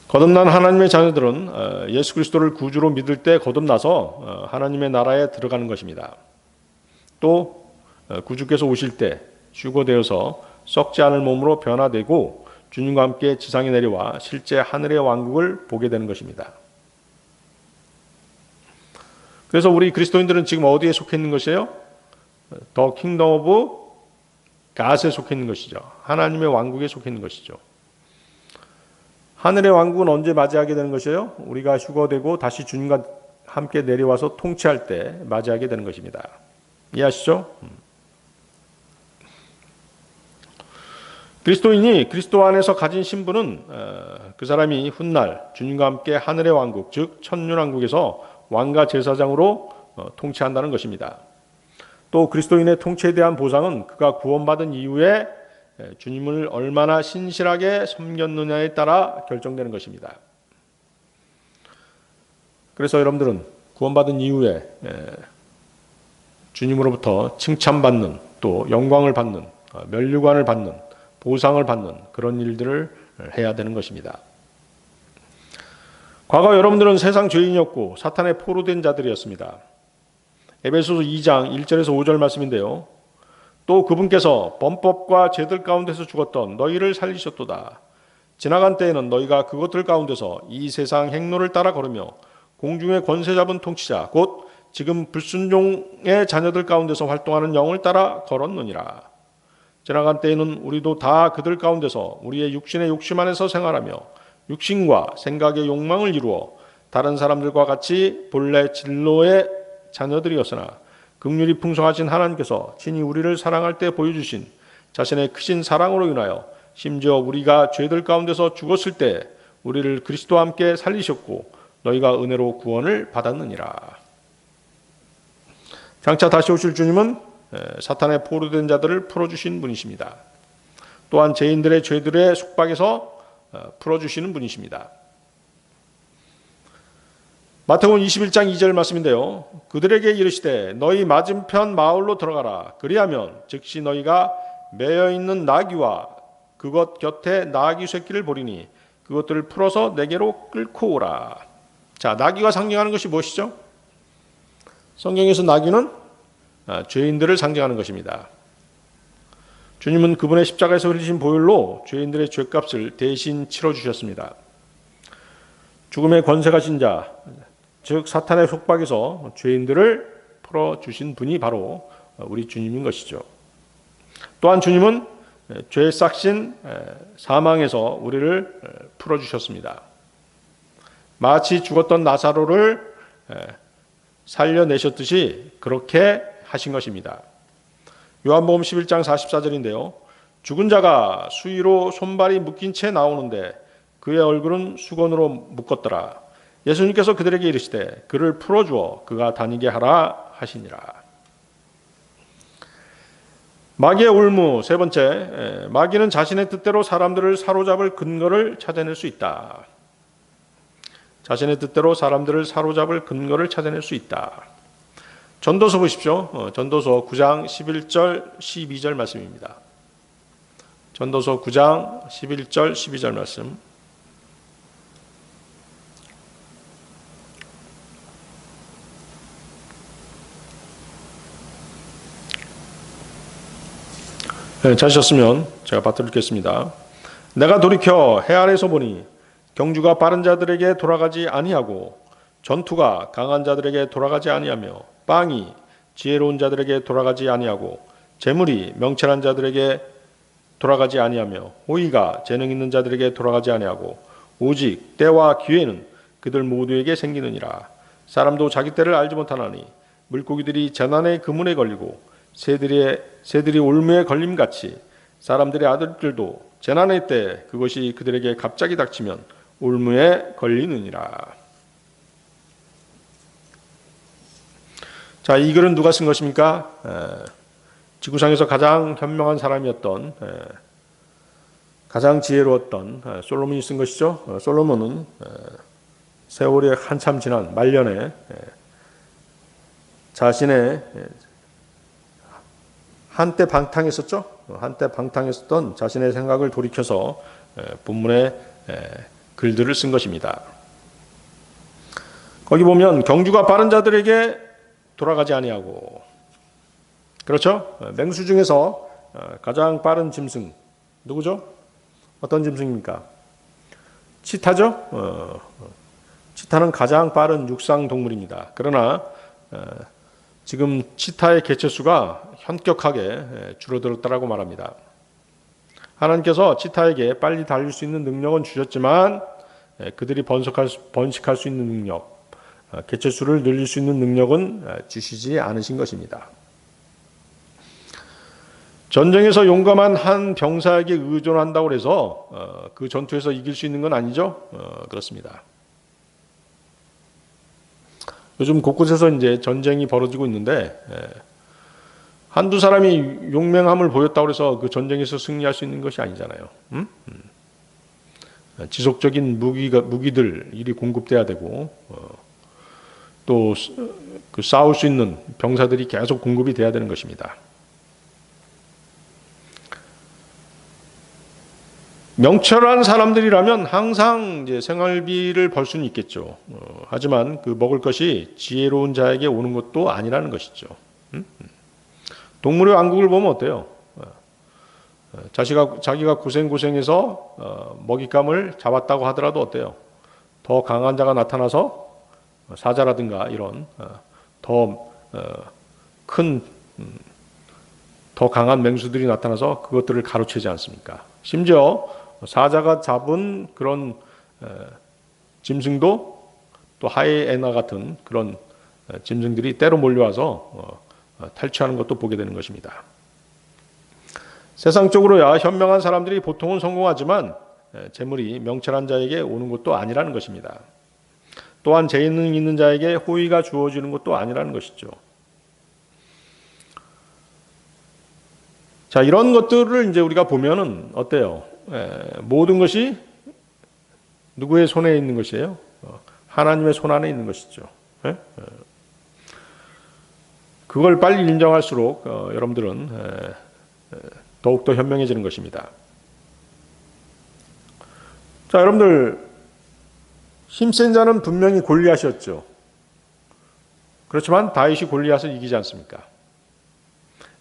거듭난 하나님의 자녀들은 예수 그리스도를 구주로 믿을 때 거듭나서 하나님의 나라에 들어가는 것입니다. 또 구주께서 오실 때 휴거되어서 썩지 않을 몸으로 변화되고 주님과 함께 지상에 내려와 실제 하늘의 왕국을 보게 되는 것입니다. 그래서 우리 그리스도인들은 지금 어디에 속해 있는 것이에요? 더 킹덤 오브 갓에 속해 있는 것이죠. 하나님의 왕국에 속해 있는 것이죠. 하늘의 왕국은 언제 맞이하게 되는 것이에요? 우리가 휴거되고 다시 주님과 함께 내려와서 통치할 때 맞이하게 되는 것입니다. 이해하시죠? 그리스도인이 그리스도 안에서 가진 신분은 그 사람이 훗날 주님과 함께 하늘의 왕국, 즉 천년왕국에서 왕과 제사장으로 통치한다는 것입니다. 또 그리스도인의 통치에 대한 보상은 그가 구원받은 이후에 주님을 얼마나 신실하게 섬겼느냐에 따라 결정되는 것입니다. 그래서 여러분들은 구원받은 이후에 주님으로부터 칭찬받는, 또 영광을 받는, 면류관을 받는, 보상을 받는 그런 일들을 해야 되는 것입니다. 과거 여러분들은 세상 죄인이었고 사탄에 포로된 자들이었습니다. 에베소서 2장 1절에서 5절 말씀인데요. 또 그분께서 범법과 죄들 가운데서 죽었던 너희를 살리셨도다. 지나간 때에는 너희가 그것들 가운데서 이 세상 행로를 따라 걸으며 공중의 권세 잡은 통치자 곧 지금 불순종의 자녀들 가운데서 활동하는 영을 따라 걸었느니라. 지나간 때에는 우리도 다 그들 가운데서 우리의 육신의 욕심 안에서 생활하며 육신과 생각의 욕망을 이루어 다른 사람들과 같이 본래 진로의 자녀들이었으나 긍휼이 풍성하신 하나님께서 친히 우리를 사랑할 때 보여주신 자신의 크신 사랑으로 인하여 심지어 우리가 죄들 가운데서 죽었을 때 우리를 그리스도와 함께 살리셨고 너희가 은혜로 구원을 받았느니라. 장차 다시 오실 주님은 사탄의 포로된 자들을 풀어주신 분이십니다. 또한 죄인들의 죄들의 속박에서 풀어주시는 분이십니다. 마태복음 21장 2절 말씀인데요. 그들에게 이르시되 너희 맞은편 마을로 들어가라. 그리하면 즉시 너희가 매여있는 나귀와 그것 곁에 나귀 새끼를 보리니 그것들을 풀어서 내게로 끌고 오라. 자, 나귀가 상징하는 것이 무엇이죠? 성경에서 나귀는 죄인들을 상징하는 것입니다. 주님은 그분의 십자가에서 흘리신 보혈로 죄인들의 죄값을 대신 치러주셨습니다. 죽음의 권세 가진 자, 즉 사탄의 속박에서 죄인들을 풀어주신 분이 바로 우리 주님인 것이죠. 또한 주님은 죄의 싹신 사망에서 우리를 풀어주셨습니다. 마치 죽었던 나사로를 살려내셨듯이 그렇게 하신 것입니다. 요한복음 11장 44절인데요. 죽은 자가 수의로 손발이 묶인 채 나오는데 그의 얼굴은 수건으로 묶었더라. 예수님께서 그들에게 이르시되 그를 풀어주어 그가 다니게 하라 하시니라. 마귀의 올무 세 번째, 마귀는 자신의 뜻대로 사람들을 사로잡을 근거를 찾아낼 수 있다. 자신의 뜻대로 사람들을 사로잡을 근거를 찾아낼 수 있다. 전도서 보십시오. 전도서 9장 11절 12절 말씀입니다. 전도서 9장 11절 12절 말씀. 네, 찾으셨으면 제가 받들겠습니다. 내가 돌이켜 해 아래서 보니 경주가 빠른 자들에게 돌아가지 아니하고 전투가 강한 자들에게 돌아가지 아니하며 빵이 지혜로운 자들에게 돌아가지 아니하고 재물이 명철한 자들에게 돌아가지 아니하며 호의가 재능 있는 자들에게 돌아가지 아니하고 오직 때와 기회는 그들 모두에게 생기느니라. 사람도 자기 때를 알지 못하나니 물고기들이 재난의 그물에 걸리고 새들이 올무에 걸림같이 사람들의 아들들도 재난의 때 그것이 그들에게 갑자기 닥치면 올무에 걸리느니라. 자, 이 글은 누가 쓴 것입니까? 지구상에서 가장 현명한 사람이었던, 가장 지혜로웠던 솔로몬이 쓴 것이죠. 솔로몬은 세월이 한참 지난 말년에 자신의 한때 방탕했었죠. 한때 방탕했었던 자신의 생각을 돌이켜서 본문에 글들을 쓴 것입니다. 거기 보면 경주가 빠른 자들에게 돌아가지 아니하고, 그렇죠? 맹수 중에서 가장 빠른 짐승 누구죠? 어떤 짐승입니까? 치타죠? 치타는 가장 빠른 육상 동물입니다. 그러나 지금 치타의 개체수가 현격하게 줄어들었다고 말합니다. 하나님께서 치타에게 빨리 달릴 수 있는 능력은 주셨지만 그들이 번식할 수 있는 능력, 개체수를 늘릴 수 있는 능력은 주시지 않으신 것입니다. 전쟁에서 용감한 한 병사에게 의존한다고 해서 그 전투에서 이길 수 있는 건 아니죠. 그렇습니다. 요즘 곳곳에서 이제 전쟁이 벌어지고 있는데 한두 사람이 용맹함을 보였다고 해서 그 전쟁에서 승리할 수 있는 것이 아니잖아요. 지속적인 무기들 일이 공급돼야 되고 또 그 싸울 수 있는 병사들이 계속 공급이 돼야 되는 것입니다. 명철한 사람들이라면 항상 이제 생활비를 벌 수는 있겠죠. 하지만 그 먹을 것이 지혜로운 자에게 오는 것도 아니라는 것이죠. 동물의 왕국을 보면 어때요? 자기가 고생해서 먹잇감을 잡았다고 하더라도 어때요? 더 강한 자가 나타나서 사자라든가 이런 더 강한 맹수들이 나타나서 그것들을 가로채지 않습니까? 심지어 사자가 잡은 그런 짐승도 또 하이에나 같은 그런 짐승들이 때로 몰려와서 탈취하는 것도 보게 되는 것입니다. 세상적으로야 현명한 사람들이 보통은 성공하지만 재물이 명철한 자에게 오는 것도 아니라는 것입니다. 또한 재능 있는 자에게 호의가 주어지는 것도 아니라는 것이죠. 자, 이런 것들을 이제 우리가 보면은 어때요? 모든 것이 누구의 손에 있는 것이에요? 하나님의 손 안에 있는 것이죠. 그걸 빨리 인정할수록 여러분들은 더욱더 현명해지는 것입니다. 자, 여러분들 힘센 자는 분명히 골리앗이었죠. 그렇지만 다윗이 골리앗을 이기지 않습니까?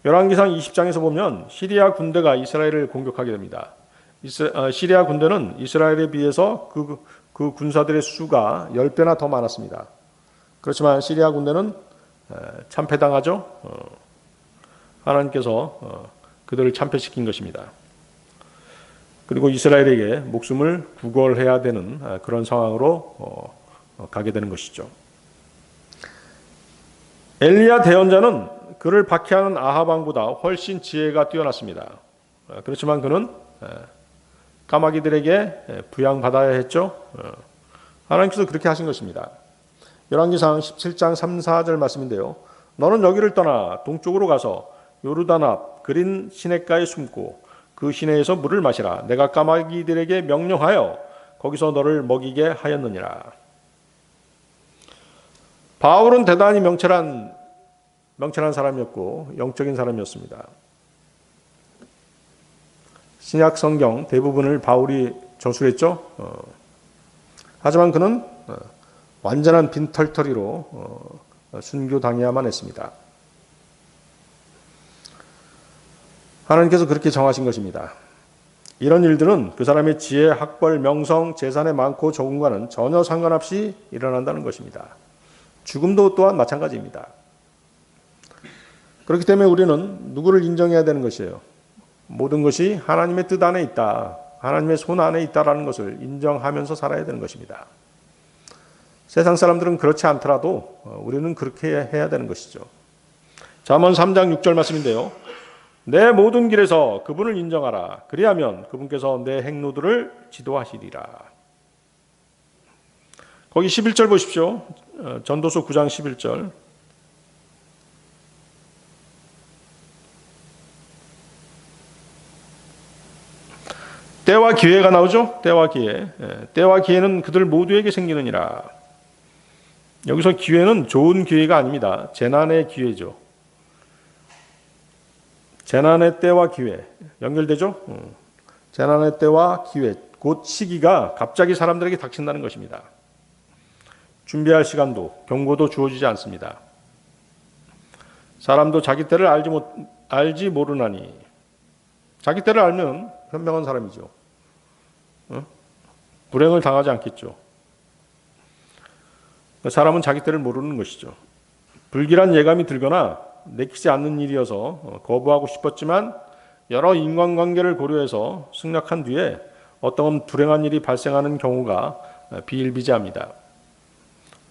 열왕기상 20장에서 보면 시리아 군대가 이스라엘을 공격하게 됩니다. 시리아 군대는 이스라엘에 비해서 그 군사들의 수가 10배나 더 많았습니다. 그렇지만 시리아 군대는 참패당하죠. 하나님께서 그들을 참패시킨 것입니다. 그리고 이스라엘에게 목숨을 구걸해야 되는 그런 상황으로 가게 되는 것이죠. 엘리야 대언자는 그를 박해하는 아합 왕보다 훨씬 지혜가 뛰어났습니다. 그렇지만 그는 까마귀들에게 부양받아야 했죠. 하나님께서 그렇게 하신 것입니다. 열왕기상 17장 3, 4절 말씀인데요. 너는 여기를 떠나 동쪽으로 가서 요르단 앞 그린 시냇가에 숨고 그 시내에서 물을 마시라. 내가 까마귀들에게 명령하여 거기서 너를 먹이게 하였느니라. 바울은 대단히 명철한 사람이었고 영적인 사람이었습니다. 신약 성경 대부분을 바울이 저술했죠. 하지만 그는 완전한 빈털터리로 순교당해야만 했습니다. 하나님께서 그렇게 정하신 것입니다. 이런 일들은 그 사람의 지혜, 학벌, 명성, 재산의 많고 적음과는 전혀 상관없이 일어난다는 것입니다. 죽음도 또한 마찬가지입니다. 그렇기 때문에 우리는 누구를 인정해야 되는 것이에요? 모든 것이 하나님의 뜻 안에 있다, 하나님의 손 안에 있다라는 것을 인정하면서 살아야 되는 것입니다. 세상 사람들은 그렇지 않더라도 우리는 그렇게 해야 되는 것이죠. 잠언 3장 6절 말씀인데요. 내 모든 길에서 그분을 인정하라. 그리하면 그분께서 내 행로들을 지도하시리라. 거기 11절 보십시오. 전도서 9장 11절. 때와 기회가 나오죠. 때와 기회. 때와 기회는 그들 모두에게 생기느니라. 여기서 기회는 좋은 기회가 아닙니다. 재난의 기회죠. 재난의 때와 기회 연결되죠? 재난의 때와 기회, 곧 시기가 갑자기 사람들에게 닥친다는 것입니다. 준비할 시간도 경고도 주어지지 않습니다. 사람도 자기 때를 알지 모르나니. 자기 때를 알면 현명한 사람이죠. 불행을 당하지 않겠죠. 사람은 자기 때를 모르는 것이죠. 불길한 예감이 들거나 내키지 않는 일이어서 거부하고 싶었지만 여러 인간관계를 고려해서 승낙한 뒤에 어떤 불행한 일이 발생하는 경우가 비일비재합니다.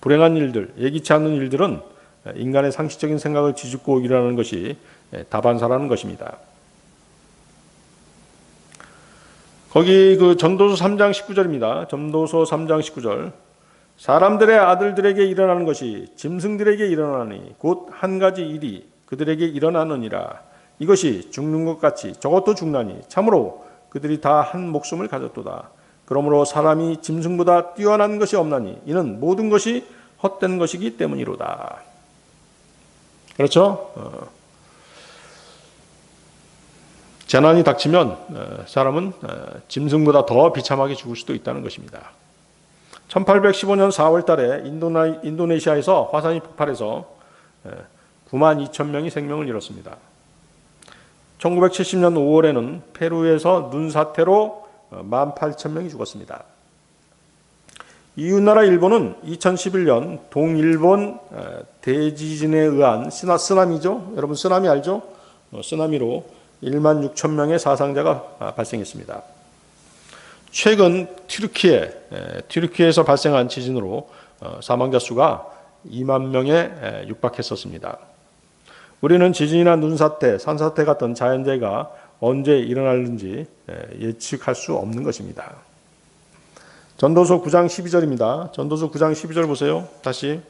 불행한 일들, 예기치 않는 일들은 인간의 상식적인 생각을 뒤집고 일어나는 것이 다반사라는 것입니다. 거기 그 전도서 3장 19절입니다. 전도서 3장 19절. 사람들의 아들들에게 일어나는 것이 짐승들에게 일어나니 곧 한 가지 일이 그들에게 일어나느니라. 이것이 죽는 것 같이 저것도 죽나니 참으로 그들이 다 한 목숨을 가졌도다. 그러므로 사람이 짐승보다 뛰어난 것이 없나니 이는 모든 것이 헛된 것이기 때문이로다. 그렇죠? 재난이 닥치면 사람은 짐승보다 더 비참하게 죽을 수도 있다는 것입니다. 1815년 4월 달에 인도네시아에서 화산이 폭발해서 9만 2천 명이 생명을 잃었습니다. 1970년 5월에는 페루에서 눈사태로 1만 8천 명이 죽었습니다. 이웃나라 일본은 2011년 동일본 대지진에 의한 쓰나미죠. 여러분 쓰나미 알죠? 쓰나미로 1만 6천 명의 사상자가 발생했습니다. 최근 튀르키예에서 발생한 지진으로 사망자 수가 2만 명에 육박했었습니다. 우리는 지진이나 눈사태, 산사태 같은 자연재해가 언제 일어날는지 예측할 수 없는 것입니다. 전도서 9장 12절입니다. 전도서 9장 12절 보세요. 다시.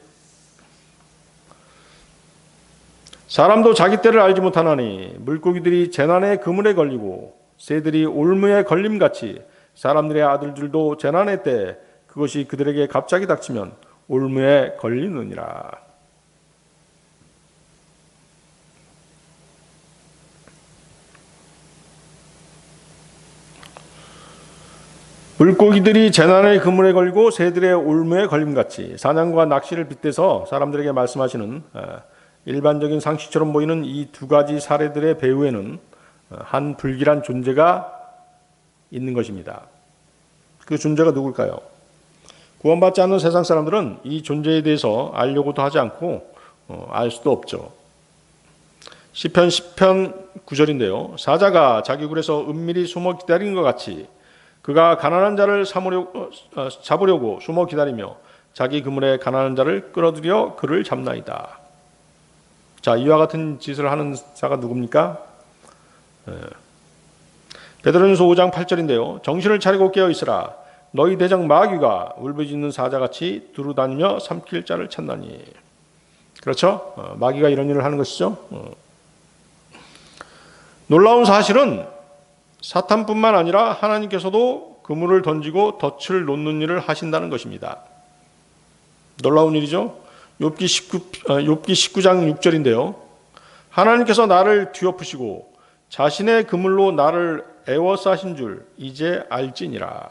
사람도 자기 때를 알지 못하나니 물고기들이 재난의 그물에 걸리고 새들이 올무에 걸림같이 사람들의 아들들도 재난의 때 그것이 그들에게 갑자기 닥치면 올무에 걸리느니라. 물고기들이 재난의 그물에 걸리고 새들의 올무에 걸림같이 사냥과 낚시를 빗대서 사람들에게 말씀하시는 일반적인 상식처럼 보이는 이 두 가지 사례들의 배후에는 한 불길한 존재가 있는 것입니다. 그 존재가 누굴까요? 구원받지 않는 세상 사람들은 이 존재에 대해서 알려고도 하지 않고 알 수도 없죠. 시편 10편 9절인데요. 사자가 자기 굴에서 은밀히 숨어 기다리는 것 같이 그가 가난한 자를 잡으려고 숨어 기다리며 자기 그물에 가난한 자를 끌어들여 그를 잡나이다. 자, 이와 같은 짓을 하는 자가 누굽니까? 베드로전서 5장 8절인데요. 정신을 차리고 깨어 있으라. 너희 대적 마귀가 울부짖는 사자같이 두루다니며 삼킬 자를 찾나니. 그렇죠? 마귀가 이런 일을 하는 것이죠. 놀라운 사실은 사탄뿐만 아니라 하나님께서도 그물을 던지고 덫을 놓는 일을 하신다는 것입니다. 놀라운 일이죠. 욥기 19장 6절인데요. 하나님께서 나를 뒤엎으시고 자신의 그물로 나를 애워싸신 줄 이제 알지니라.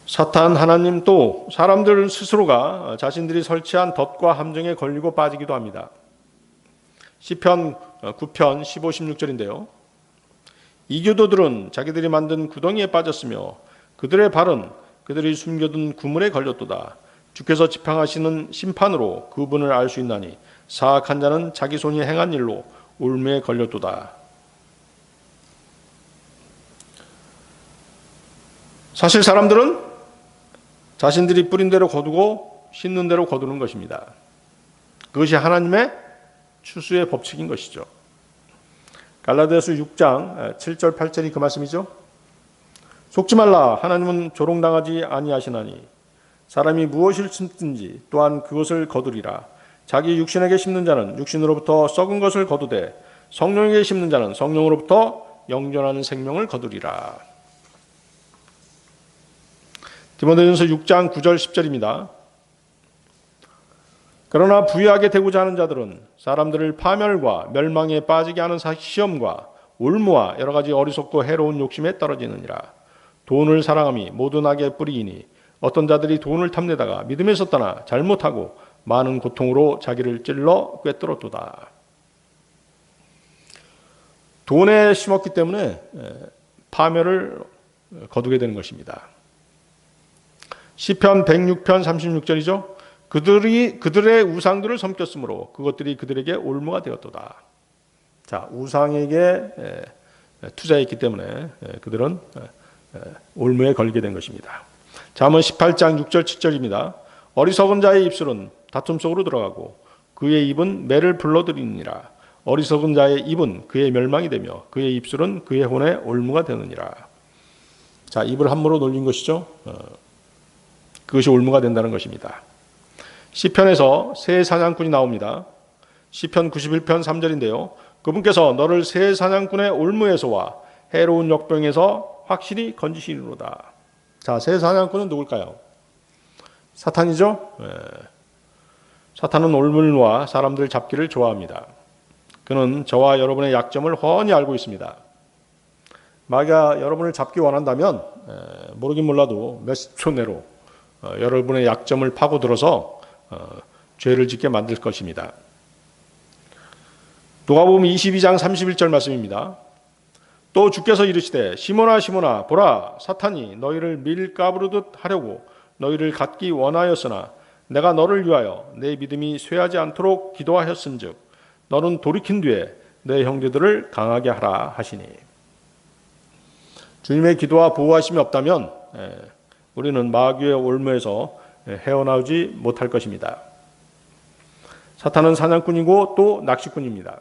사탄, 하나님 또 사람들 스스로가 자신들이 설치한 덫과 함정에 걸리고 빠지기도 합니다. 시편 9편 15, 16절인데요. 이교도들은 자기들이 만든 구덩이에 빠졌으며 그들의 발은 그들이 숨겨둔 구물에 걸렸도다. 주께서 지팡하시는 심판으로 그분을 알 수 있나니 사악한 자는 자기 손이 행한 일로 울매에 걸렸도다. 사실 사람들은 자신들이 뿌린 대로 거두고 심는 대로 거두는 것입니다. 그것이 하나님의 추수의 법칙인 것이죠. 갈라디아서 6장 7절 8절이 그 말씀이죠. 속지 말라. 하나님은 조롱당하지 아니하시나니 사람이 무엇을 심든지 또한 그것을 거두리라. 자기 육신에게 심는 자는 육신으로부터 썩은 것을 거두되 성령에게 심는 자는 성령으로부터 영존하는 생명을 거두리라. 디모데전서 6장 9절 10절입니다. 그러나 부유하게 되고자 하는 자들은 사람들을 파멸과 멸망에 빠지게 하는 시험과 올무와 여러 가지 어리석고 해로운 욕심에 떨어지느니라. 돈을 사랑함이 모든 악의 뿌리이니 어떤 자들이 돈을 탐내다가 믿음에서 떠나 잘못하고 많은 고통으로 자기를 찔러 꿰뚫었도다. 돈에 심었기 때문에 파멸을 거두게 되는 것입니다. 시편 106편 36절이죠. 그들의 우상들을 섬겼으므로 그것들이 그들에게 올무가 되었도다. 자, 우상에게 투자했기 때문에 그들은 올무에 걸리게 된 것입니다. 잠언 18장 6절 7절입니다. 어리석은 자의 입술은 다툼 속으로 들어가고 그의 입은 매를 불러들이니라. 어리석은 자의 입은 그의 멸망이 되며 그의 입술은 그의 혼의 올무가 되느니라. 자, 입을 함부로 놀린 것이죠. 그것이 올무가 된다는 것입니다. 시편에서 새 사냥꾼이 나옵니다. 시편 91편 3절인데요. 그분께서 너를 새 사냥꾼의 올무에서와 해로운 역병에서 확실히 건지시리로다. 자, 새 사냥꾼은 누굴까요? 사탄이죠. 사탄은 올무를 놓아 사람들 잡기를 좋아합니다. 그는 저와 여러분의 약점을 훤히 알고 있습니다. 마귀가 여러분을 잡기 원한다면 모르긴 몰라도 몇십 초 내로 여러분의 약점을 파고들어서 죄를 짓게 만들 것입니다. 누가복음 22장 31절 말씀입니다. 또 주께서 이르시되 시몬아 시몬아 보라 사탄이 너희를 밀가부르듯 하려고 너희를 갖기 원하였으나 내가 너를 위하여 내 믿음이 쇠하지 않도록 기도하였은즉 너는 돌이킨 뒤에 내 형제들을 강하게 하라 하시니. 주님의 기도와 보호하심이 없다면 우리는 마귀의 올무에서 헤어나오지 못할 것입니다. 사탄은 사냥꾼이고 또 낚시꾼입니다.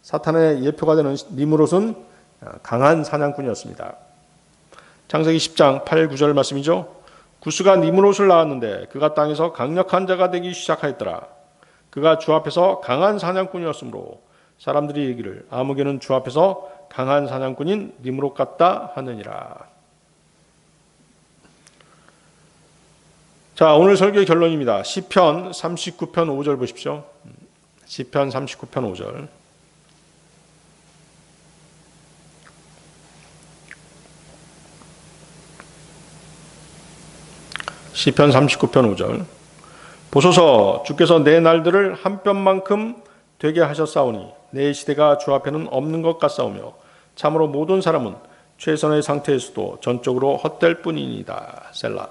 사탄의 예표가 되는 니므롯은 강한 사냥꾼이었습니다. 창세기 10장 8, 9절 말씀이죠. 구스가 니므롯을 낳았는데 그가 땅에서 강력한 자가 되기 시작하였더라. 그가 주 앞에서 강한 사냥꾼이었으므로 사람들이 얘기를 아무개는 주 앞에서 강한 사냥꾼인 니므롯 같다 하느니라. 자, 오늘 설교의 결론입니다. 시편 39편 5절 보십시오. 시편 39편 5절. 시편 39편 5절. 보소서 주께서 내 날들을 한 뼘만큼 되게 하셨사오니 내 시대가 주 앞에는 없는 것 같사오며 참으로 모든 사람은 최선의 상태에서도 전적으로 헛될 뿐이니이다. 셀라.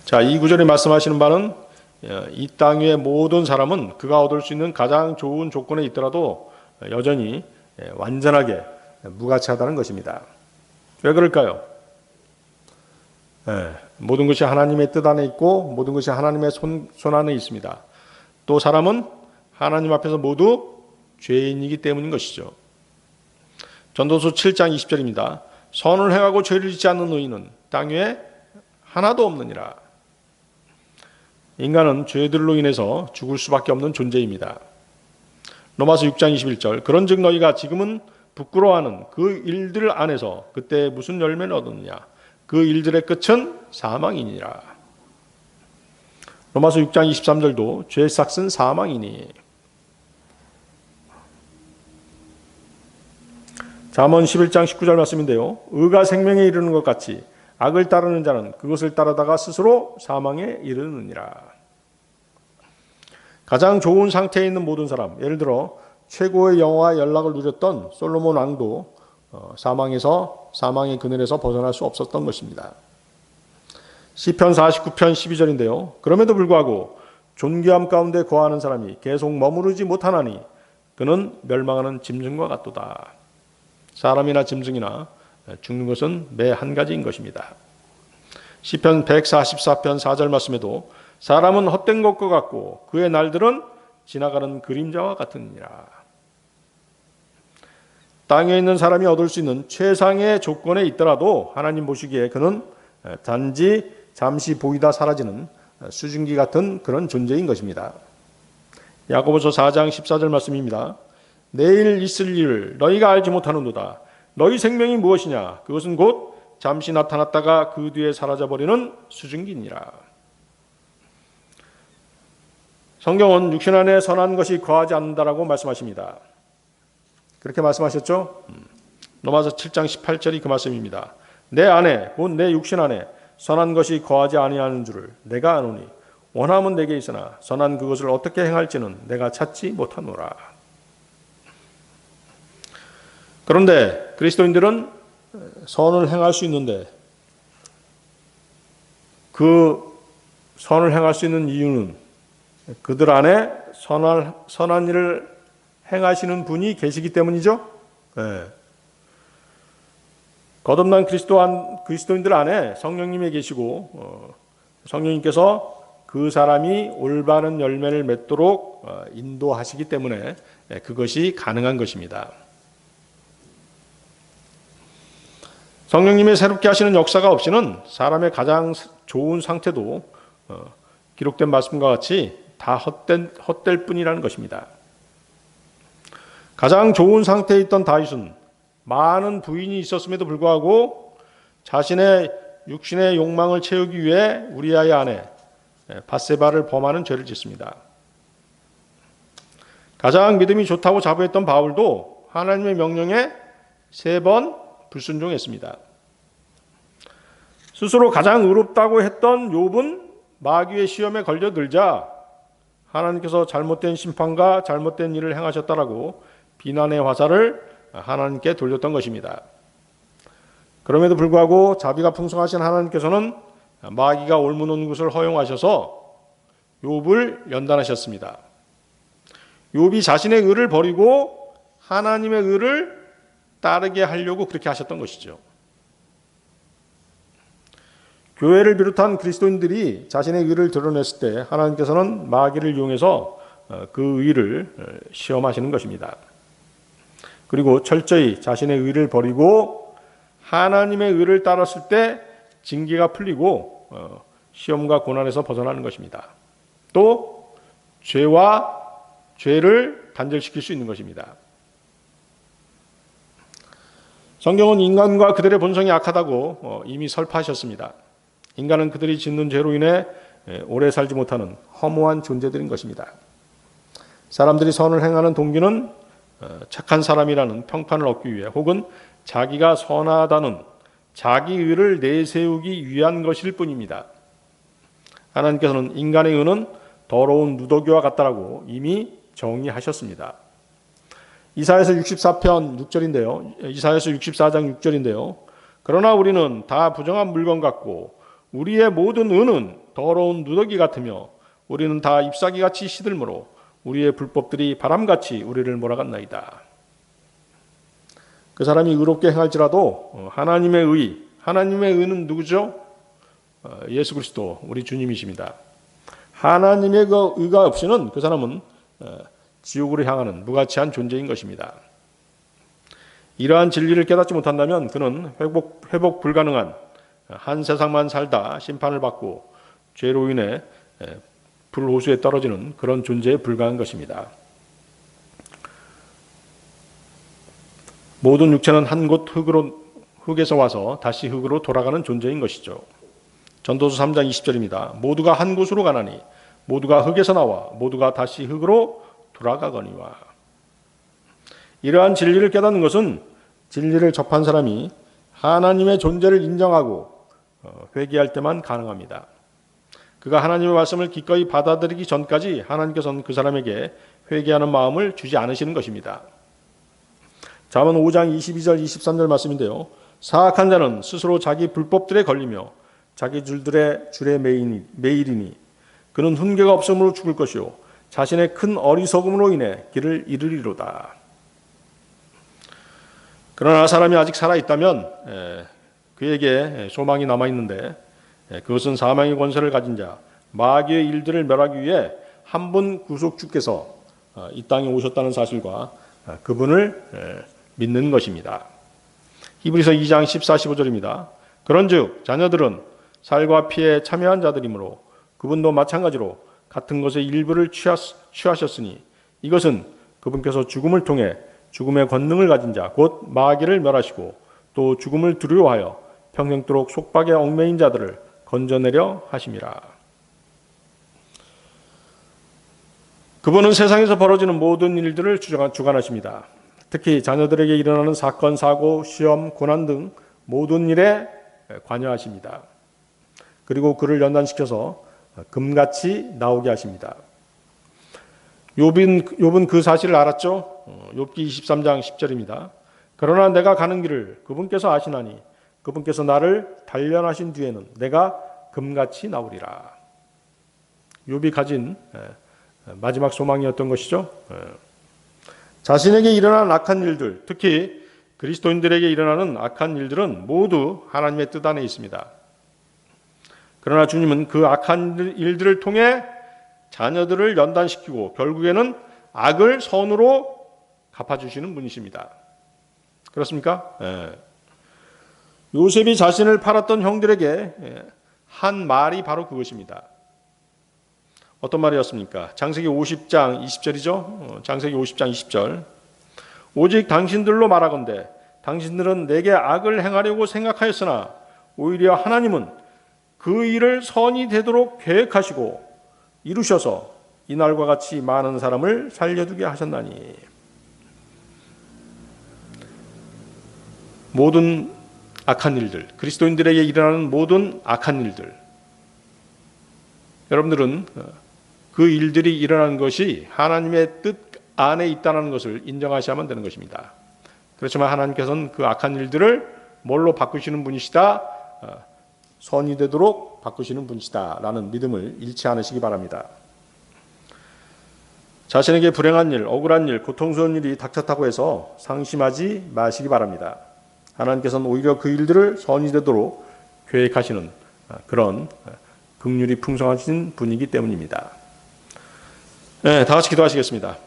자, 이 구절에 말씀하시는 바는 이 땅 위의 모든 사람은 그가 얻을 수 있는 가장 좋은 조건에 있더라도 여전히 완전하게 무가치하다는 것입니다. 왜 그럴까요? 모든 것이 하나님의 뜻 안에 있고 모든 것이 하나님의 손 안에 있습니다. 또 사람은 하나님 앞에서 모두 죄인이기 때문인 것이죠. 전도서 7장 20절입니다. 선을 행하고 죄를 짓지 않는 의인은 땅 위에 하나도 없느니라. 인간은 죄들로 인해서 죽을 수밖에 없는 존재입니다. 로마서 6장 21절. 그런즉 너희가 지금은 부끄러워하는 그 일들 안에서 그때 무슨 열매를 얻느냐. 그 일들의 끝은 사망이니라. 로마서 6장 23절도 죄의 삭은 사망이니. 잠언 11장 19절 말씀인데요. 의가 생명에 이르는 것 같이 악을 따르는 자는 그것을 따르다가 스스로 사망에 이르느니라. 가장 좋은 상태에 있는 모든 사람, 예를 들어 최고의 영화와 연락을 누렸던 솔로몬 왕도 사망의 그늘에서 벗어날 수 없었던 것입니다. 시편 49편 12절인데요. 그럼에도 불구하고 존귀함 가운데 거하는 사람이 계속 머무르지 못하나니 그는 멸망하는 짐승과 같도다. 사람이나 짐승이나 죽는 것은 매 한 가지인 것입니다. 시편 144편 4절 말씀에도 사람은 헛된 것과 같고 그의 날들은 지나가는 그림자와 같으니라. 땅에 있는 사람이 얻을 수 있는 최상의 조건에 있더라도 하나님 보시기에 그는 단지 잠시 보이다 사라지는 수증기 같은 그런 존재인 것입니다. 야고보서 4장 14절 말씀입니다. 내일 있을 일을 너희가 알지 못하는도다. 너희 생명이 무엇이냐? 그것은 곧 잠시 나타났다가 그 뒤에 사라져버리는 수증기니라. 성경은 육신 안에 선한 것이 거하지 않는다라고 말씀하십니다. 그렇게 말씀하셨죠? 로마서 7장 18절이 그 말씀입니다. 내 안에 곧 내 육신 안에 선한 것이 거하지 아니하는 줄을 내가 아노니 원함은 내게 있으나 선한 그것을 어떻게 행할지는 내가 찾지 못하노라. 그런데 그리스도인들은 선을 행할 수 있는데 그 선을 행할 수 있는 이유는 그들 안에 선한 일을 행하시는 분이 계시기 때문이죠. 네. 거듭난 그리스도인들 안에 성령님이 계시고 성령님께서 그 사람이 올바른 열매를 맺도록 인도하시기 때문에 그것이 가능한 것입니다. 성령님의 새롭게 하시는 역사가 없이는 사람의 가장 좋은 상태도 기록된 말씀과 같이 다 헛될 뿐이라는 것입니다. 가장 좋은 상태에 있던 다윗은 많은 부인이 있었음에도 불구하고 자신의 육신의 욕망을 채우기 위해 우리아의 아내 밧세바를 범하는 죄를 짓습니다. 가장 믿음이 좋다고 자부했던 바울도 하나님의 명령에 3번 불순종했습니다. 스스로 가장 의롭다고 했던 욥은 마귀의 시험에 걸려들자 하나님께서 잘못된 심판과 잘못된 일을 행하셨다라고 비난의 화살을 하나님께 돌렸던 것입니다. 그럼에도 불구하고 자비가 풍성하신 하나님께서는 마귀가 옳무는 것을 허용하셔서 욥을 연단하셨습니다. 욥이 자신의 의를 버리고 하나님의 의를 따르게 하려고 그렇게 하셨던 것이죠. 교회를 비롯한 그리스도인들이 자신의 의를 드러냈을 때 하나님께서는 마귀를 이용해서 그 의를 시험하시는 것입니다. 그리고 철저히 자신의 의를 버리고 하나님의 의를 따랐을 때 징계가 풀리고 시험과 고난에서 벗어나는 것입니다. 또 죄를 단절시킬 수 있는 것입니다. 성경은 인간과 그들의 본성이 악하다고 이미 설파하셨습니다. 인간은 그들이 짓는 죄로 인해 오래 살지 못하는 허무한 존재들인 것입니다. 사람들이 선을 행하는 동기는 착한 사람이라는 평판을 얻기 위해 혹은 자기가 선하다는 자기 의를 내세우기 위한 것일 뿐입니다. 하나님께서는 인간의 의는 더러운 누더기와 같다라고 이미 정의하셨습니다. 이사야서 64편 6절인데요. 이사야서 64장 6절인데요. 그러나 우리는 다 부정한 물건 같고 우리의 모든 의는 더러운 누더기 같으며 우리는 다 잎사귀같이 시들므로 우리의 불법들이 바람같이 우리를 몰아갔나이다. 그 사람이 의롭게 행할지라도 하나님의 의는 누구죠? 예수 그리스도 우리 주님이십니다. 하나님의 그 의가 없이는 그 사람은 지옥으로 향하는 무가치한 존재인 것입니다. 이러한 진리를 깨닫지 못한다면 그는 회복 불가능한 한 세상만 살다 심판을 받고 죄로 인해 불호수에 떨어지는 그런 존재에 불과한 것입니다. 모든 육체는 한 곳 흙에서 와서 다시 흙으로 돌아가는 존재인 것이죠. 전도서 3장 20절입니다. 모두가 한 곳으로 가나니 모두가 흙에서 나와 모두가 다시 흙으로 돌아가거니와. 이러한 진리를 깨닫는 것은 진리를 접한 사람이 하나님의 존재를 인정하고 회개할 때만 가능합니다. 그가 하나님의 말씀을 기꺼이 받아들이기 전까지 하나님께서는 그 사람에게 회개하는 마음을 주지 않으시는 것입니다. 잠언 5장 22절 23절 말씀인데요. 사악한 자는 스스로 자기 불법들에 걸리며 자기 줄에 매이리니 그는 훈계가 없으므로 죽을 것이요 자신의 큰 어리석음으로 인해 길을 잃으리로다. 그러나 사람이 아직 살아있다면 그에게 소망이 남아있는데 그것은 사망의 권세를 가진 자 마귀의 일들을 멸하기 위해 한 분 구속주께서 이 땅에 오셨다는 사실과 그분을 믿는 것입니다. 히브리서 2장 14, 15절입니다. 그런즉 자녀들은 살과 피에 참여한 자들이므로 그분도 마찬가지로 같은 것의 일부를 취하셨으니 이것은 그분께서 죽음을 통해 죽음의 권능을 가진 자 곧 마귀를 멸하시고 또 죽음을 두려워하여 평생도록 속박에 얽매인 자들을 건져내려 하심이라. 그분은 세상에서 벌어지는 모든 일들을 주관하십니다. 특히 자녀들에게 일어나는 사건, 사고, 시험, 고난 등 모든 일에 관여하십니다. 그리고 그를 연단시켜서 금같이 나오게 하십니다. 욥은 그 사실을 알았죠. 욥기 23장 10절입니다. 그러나 내가 가는 길을 그분께서 아시나니 그분께서 나를 단련하신 뒤에는 내가 금같이 나오리라. 욥이 가진 마지막 소망이었던 것이죠. 자신에게 일어난 악한 일들, 특히 그리스도인들에게 일어나는 악한 일들은 모두 하나님의 뜻 안에 있습니다. 그러나 주님은 그 악한 일들을 통해 자녀들을 연단시키고 결국에는 악을 선으로 갚아주시는 분이십니다. 그렇습니까? 요셉이 자신을 팔았던 형들에게 한 말이 바로 그것입니다. 어떤 말이었습니까? 창세기 50장 20절이죠. 창세기 50장 20절. 오직 당신들로 말하건대 당신들은 내게 악을 행하려고 생각하였으나 오히려 하나님은 그 일을 선이 되도록 계획하시고 이루셔서 이날과 같이 많은 사람을 살려두게 하셨나니. 모든 악한 일들, 그리스도인들에게 일어나는 모든 악한 일들, 여러분들은 그 일들이 일어나는 것이 하나님의 뜻 안에 있다는 것을 인정하셔야만 되는 것입니다. 그렇지만 하나님께서는 그 악한 일들을 뭘로 바꾸시는 분이시다? 선이 되도록 바꾸시는 분이시다 라는 믿음을 잃지 않으시기 바랍니다. 자신에게 불행한 일, 억울한 일, 고통스러운 일이 닥쳤다고 해서 상심하지 마시기 바랍니다. 하나님께서는 오히려 그 일들을 선이 되도록 계획하시는 그런 긍휼이 풍성하신 분이기 때문입니다. 네, 다 같이 기도하시겠습니다.